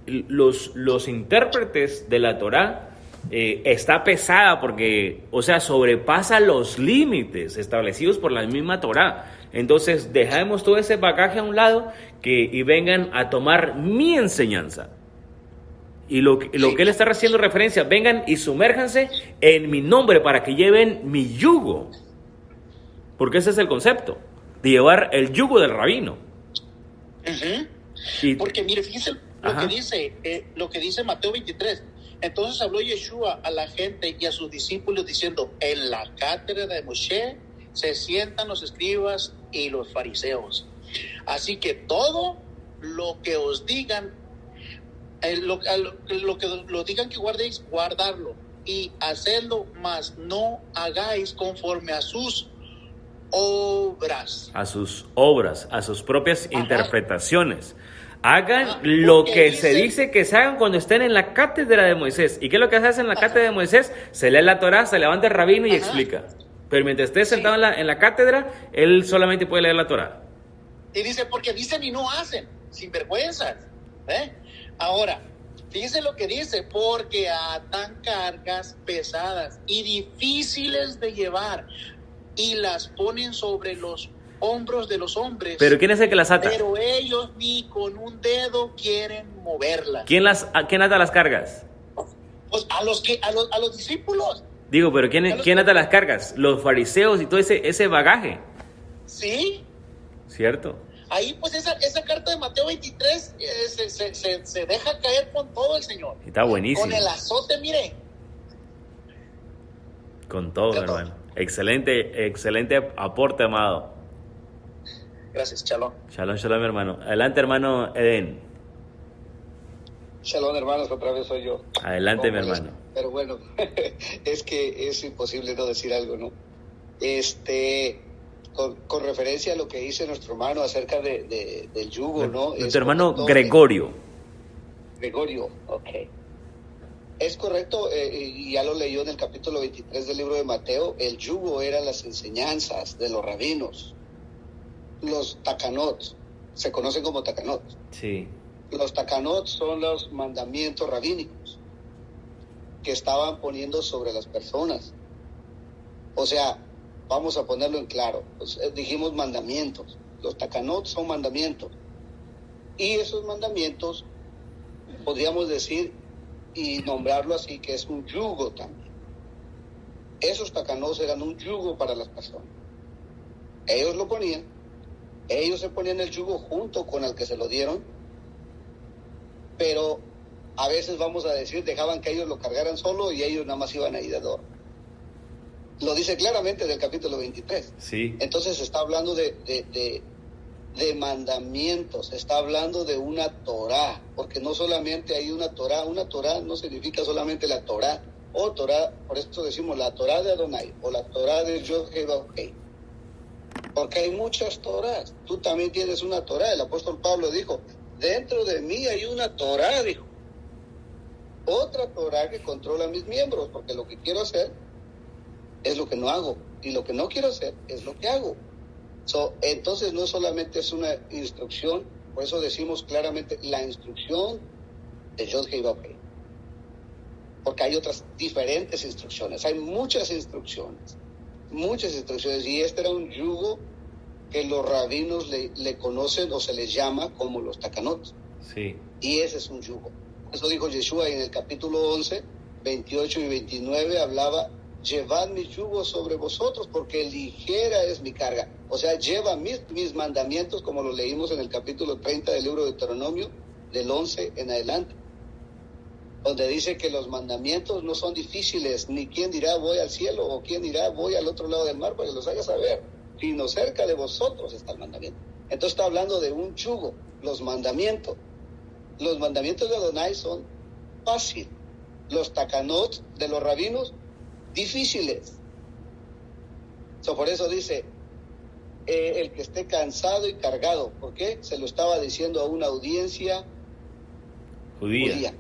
los intérpretes de la Torá está pesada porque, o sea, sobrepasa los límites establecidos por la misma Torá. Entonces, dejemos todo ese bagaje a un lado y vengan a tomar mi enseñanza. Y lo que él está haciendo referencia, vengan y sumérjanse en mi nombre para que lleven mi yugo. Porque ese es el concepto, de llevar el yugo del rabino. Porque mire, fíjense lo que dice Mateo 23. Entonces habló Yeshua a la gente y a sus discípulos diciendo, en la cátedra de Moshe se sientan los escribas y los fariseos. Así que todo lo que os digan, lo que lo digan que guardéis, guardarlo y hacedlo, mas no hagáis conforme a sus obras. A sus obras, a sus propias interpretaciones. Hagan lo que se dice que se hagan cuando estén en la cátedra de Moisés. ¿Y qué es lo que se hace en la cátedra de Moisés? Se lee la Torá, se levanta el rabino y explica. Pero mientras esté sentado en la cátedra, él solamente puede leer la Torá. Y dice, porque dicen y no hacen, sin vergüenzas. Ahora, fíjense lo que dice, porque atan cargas pesadas y difíciles de llevar y las ponen sobre los hombros de los hombres. ¿Pero quién es el que las ata? Pero ellos ni con un dedo quieren moverlas. ¿Quién ata las cargas? Pues a los discípulos. Digo, pero ¿quién ata las cargas? Los fariseos y todo ese bagaje. Sí. ¿Cierto? Ahí pues esa carta de Mateo 23 se deja caer con todo el Señor. Está buenísimo. Con el azote, mire. Con todo, hermano. Excelente aporte, amado. Gracias, Shalom. Shalom, hermano. Adelante, hermano Eden. Shalom, hermanos, otra vez soy yo. Adelante, mi hermano. Pero bueno, es que es imposible no decir algo, ¿no? Con referencia a lo que dice nuestro hermano acerca del yugo, ¿no? Nuestro hermano Gregorio. Gregorio, ok. Es correcto, y ya lo leyó en el capítulo 23 del libro de Mateo, el yugo eran las enseñanzas de los rabinos. Los takanot, se conocen como takanot. Sí. Los takanot son los mandamientos rabínicos que estaban poniendo sobre las personas. O sea, vamos a ponerlo en claro, pues, dijimos mandamientos. Los takanot son mandamientos. Y esos mandamientos, podríamos decir y nombrarlo así, que es un yugo también. Esos takanot eran un yugo para las personas. Ellos lo ponían. Ellos se ponían el yugo junto con el que se lo dieron, pero a veces, vamos a decir, dejaban que ellos lo cargaran solo y ellos nada más iban ahí de adorno. Lo dice claramente del capítulo 23. Sí. Entonces está hablando de mandamientos, está hablando de una Torá, porque no solamente hay una Torá no significa solamente la Torá, o Torá, por eso decimos la Torá de Adonai, o la Torá de Yod-Heh-Vav-Heh. Porque hay muchas Torás. Tú también tienes una Torá. El apóstol Pablo dijo, dentro de mí hay una Torá, dijo. Otra Torá que controla mis miembros, porque lo que quiero hacer es lo que no hago, y lo que no quiero hacer es lo que hago. Entonces no solamente es una instrucción, por eso decimos claramente la instrucción de Yod-Heh-Vav-Heh. Porque hay otras diferentes instrucciones, hay muchas instrucciones, y este era un yugo que los rabinos le conocen o se les llama como los takanot. Sí. Y ese es un yugo. Eso dijo Yeshua en el capítulo 11, 28 y 29, hablaba, llevad mi yugo sobre vosotros porque ligera es mi carga. O sea, lleva mis mandamientos, como lo leímos en el capítulo 30 del libro de Deuteronomio, del 11 en adelante, donde dice que los mandamientos no son difíciles, ni quién dirá voy al cielo o quién dirá voy al otro lado del mar para que los haga saber, sino cerca de vosotros está el mandamiento. Entonces está hablando de un yugo, los mandamientos. Los mandamientos de Adonai son fáciles, los takanot de los rabinos, difíciles. Por eso dice, el que esté cansado y cargado. ¿Por qué? Se lo estaba diciendo a una audiencia judía.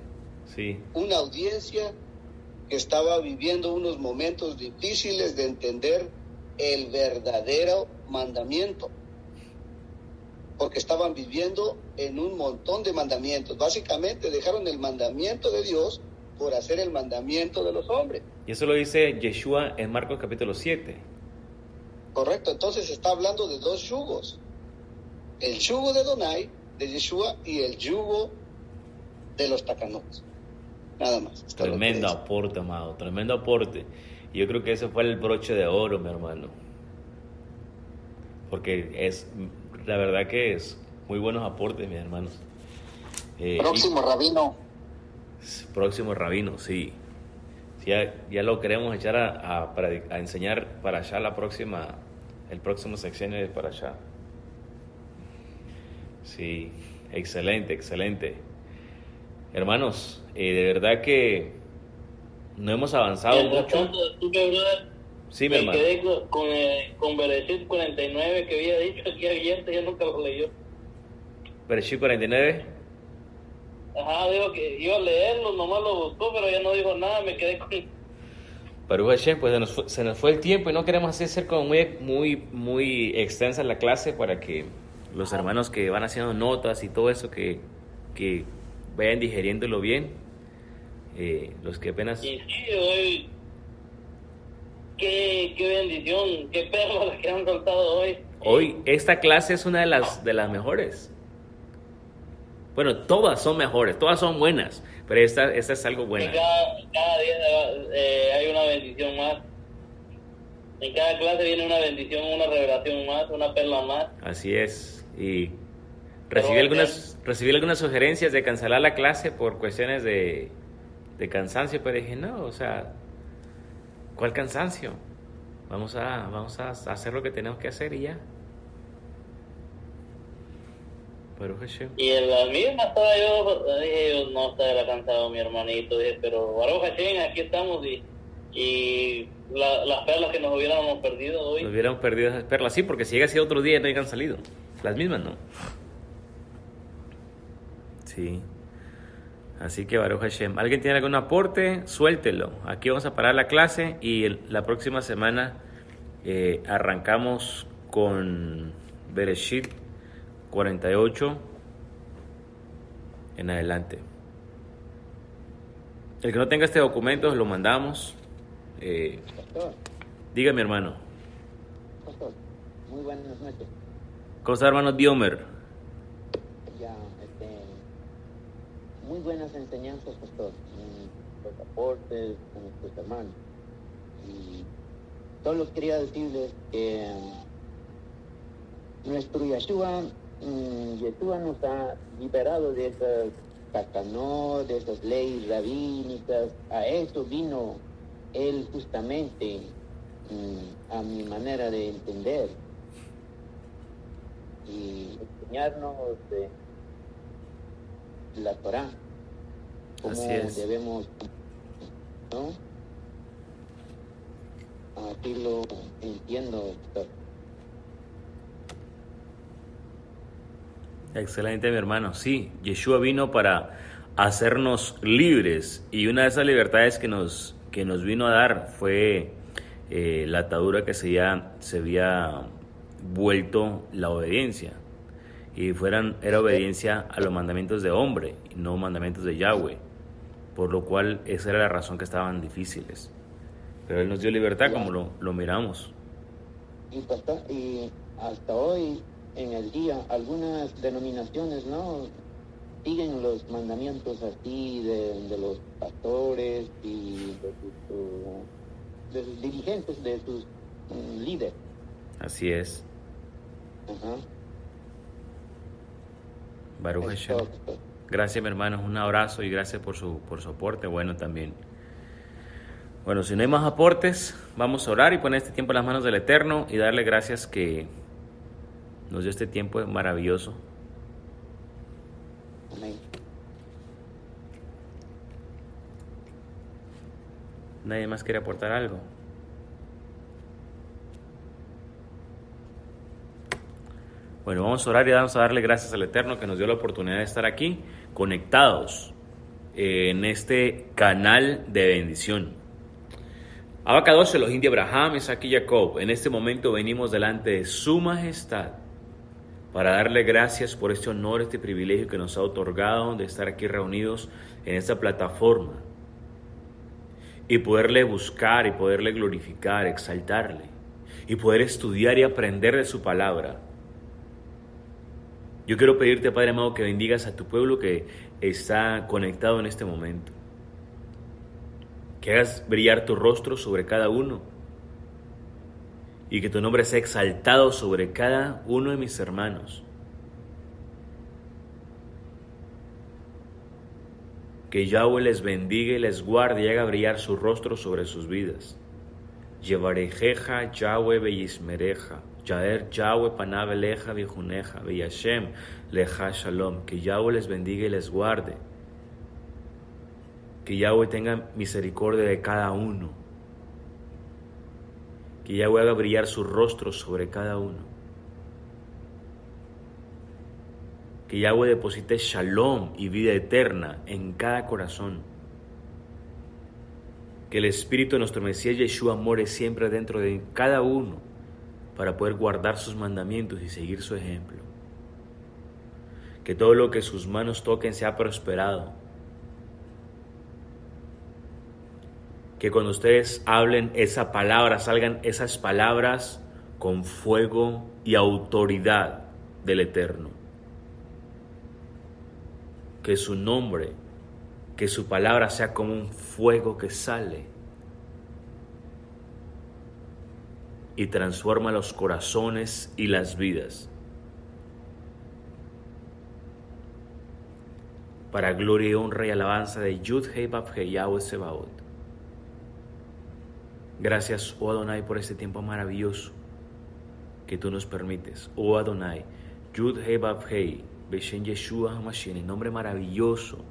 Sí. Una audiencia que estaba viviendo unos momentos difíciles de entender el verdadero mandamiento, porque estaban viviendo en un montón de mandamientos. Básicamente dejaron el mandamiento de Dios por hacer el mandamiento de los hombres. Y eso lo dice Yeshua en Marcos capítulo 7. Correcto, entonces está hablando de dos yugos. El yugo de Adonai, de Yeshua, y el yugo de los tacanos. Nada más. Tremendo aporte, amado, tremendo aporte. Y yo creo que ese fue el broche de oro, mi hermano. Porque es, la verdad que es muy buenos aportes, mis hermanos. Próximo rabino. Próximo rabino, sí. Ya lo queremos echar a enseñar para allá el próximo sexenio de para allá. Sí, excelente, excelente. Hermanos, de verdad que no hemos avanzado mucho. Sí, mi hermano. Me quedé con Bereshit 49 que había dicho aquí abierto, ya nunca lo leyó. Bereshit 49. Ajá, digo que iba a leerlo, nomás lo buscó, pero ya no dijo nada, me quedé con... Baruch Hashem, pues se nos fue el tiempo y no queremos hacer como muy extensa la clase para que los hermanos que van haciendo notas y todo eso que vayan digeriéndolo bien. Los que apenas... Y sí, hoy... Qué bendición, qué perlas que han soltado hoy. Hoy esta clase es una de las mejores. Bueno, todas son mejores, todas son buenas, pero esta es algo buena. Cada día hay una bendición más. En cada clase viene una bendición, una revelación más, una perla más. Así es. Y recibí algunas sugerencias de cancelar la clase por cuestiones de cansancio, pero dije, no, o sea, ¿cuál cansancio? Vamos a hacer lo que tenemos que hacer y ya. Y en la misma estaba yo no estaba cansado mi hermanito, dije, pero Baruch Hashem, aquí estamos y las perlas que nos hubiéramos perdido hoy. Nos hubiéramos perdido esas perlas, sí, porque si llega así otro día no hayan salido. Las mismas no. Sí. Así que Baruch Hashem. ¿Alguien tiene algún aporte? Suéltelo. Aquí vamos a parar la clase y la próxima semana arrancamos con Bereshit 48 en adelante. El que no tenga este documento lo mandamos. Diga, mi hermano. Pastor, muy buenas noches. ¿Cómo está, hermano Diomer? Ya, muy buenas enseñanzas, pastor, los aportes con nuestros hermanos. Y solo quería decirles que nuestro Yeshua nos ha liberado de esas takanot, de esas leyes rabínicas. A eso vino él justamente, a mi manera de entender, y enseñarnos de la Torah, cómo debemos, ¿no? Así lo entiendo. Excelente, mi hermano. Sí, Yeshua vino para hacernos libres, y una de esas libertades que nos vino a dar fue la atadura que se había vuelto la obediencia, y era obediencia a los mandamientos de hombre y no mandamientos de Yahweh, por lo cual esa era la razón que estaban difíciles, pero Él nos dio libertad, como lo miramos. Y hasta hoy, en el día, algunas denominaciones no siguen los mandamientos así de los pastores y de sus dirigentes, de sus líderes. Así es. Ajá. Baruch Hashem. Gracias, mi hermano, un abrazo y gracias por su aporte. Bueno, también. Bueno, si no hay más aportes, vamos a orar y poner este tiempo en las manos del Eterno y darle gracias que nos dio este tiempo maravilloso. Amén. ¿Nadie más quiere aportar algo? Bueno, vamos a orar y vamos a darle gracias al Eterno que nos dio la oportunidad de estar aquí, conectados en este canal de bendición. Abacadosh Elohim de Abraham, Isaac y Jacob, en este momento venimos delante de su majestad para darle gracias por este honor, este privilegio que nos ha otorgado de estar aquí reunidos en esta plataforma y poderle buscar y poderle glorificar, exaltarle y poder estudiar y aprender de su palabra. Yo quiero pedirte, Padre amado, que bendigas a tu pueblo que está conectado en este momento. Que hagas brillar tu rostro sobre cada uno y que tu nombre sea exaltado sobre cada uno de mis hermanos. Que Yahweh les bendiga y les guarde y haga brillar su rostro sobre sus vidas. Yevarejeja Yahweh beyismereja. Yaer Yahweh panav eleja vijuneja, veyashem leja shalom. Que Yahweh les bendiga y les guarde. Que Yahweh tenga misericordia de cada uno. Que Yahweh haga brillar su rostro sobre cada uno. Que Yahweh deposite shalom y vida eterna en cada corazón. Que el Espíritu de nuestro Mesías Yeshua more siempre dentro de cada uno, para poder guardar sus mandamientos y seguir su ejemplo. Que todo lo que sus manos toquen sea prosperado. Que cuando ustedes hablen esa palabra, salgan esas palabras con fuego y autoridad del Eterno. Que su nombre, que su palabra sea como un fuego que sale y transforma los corazones y las vidas. Para gloria y honra y alabanza de Yud-Hei Vav-Hei Yahweh Sebaot. Gracias, oh Adonai, por este tiempo maravilloso que tú nos permites. Oh Adonai, Yud-Hei Vav-Hei, Beshem Yeshua HaMashiach, el nombre maravilloso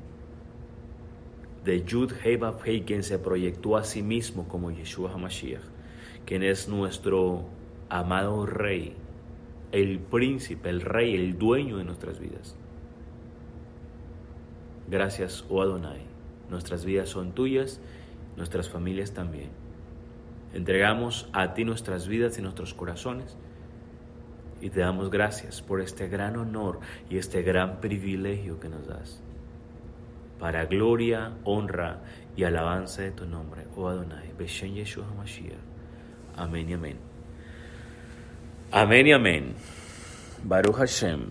de Yud-Hei Vav-Hei, quien se proyectó a sí mismo como Yeshua HaMashiach, quien es nuestro amado Rey, el príncipe, el Rey, el dueño de nuestras vidas. Gracias, oh Adonai. Nuestras vidas son tuyas, nuestras familias también. Entregamos a ti nuestras vidas y nuestros corazones y te damos gracias por este gran honor y este gran privilegio que nos das. Para gloria, honra y alabanza de tu nombre, oh Adonai, Beshem Yeshua HaMashiach. Amén y amén. Amén y amén. Baruch Hashem.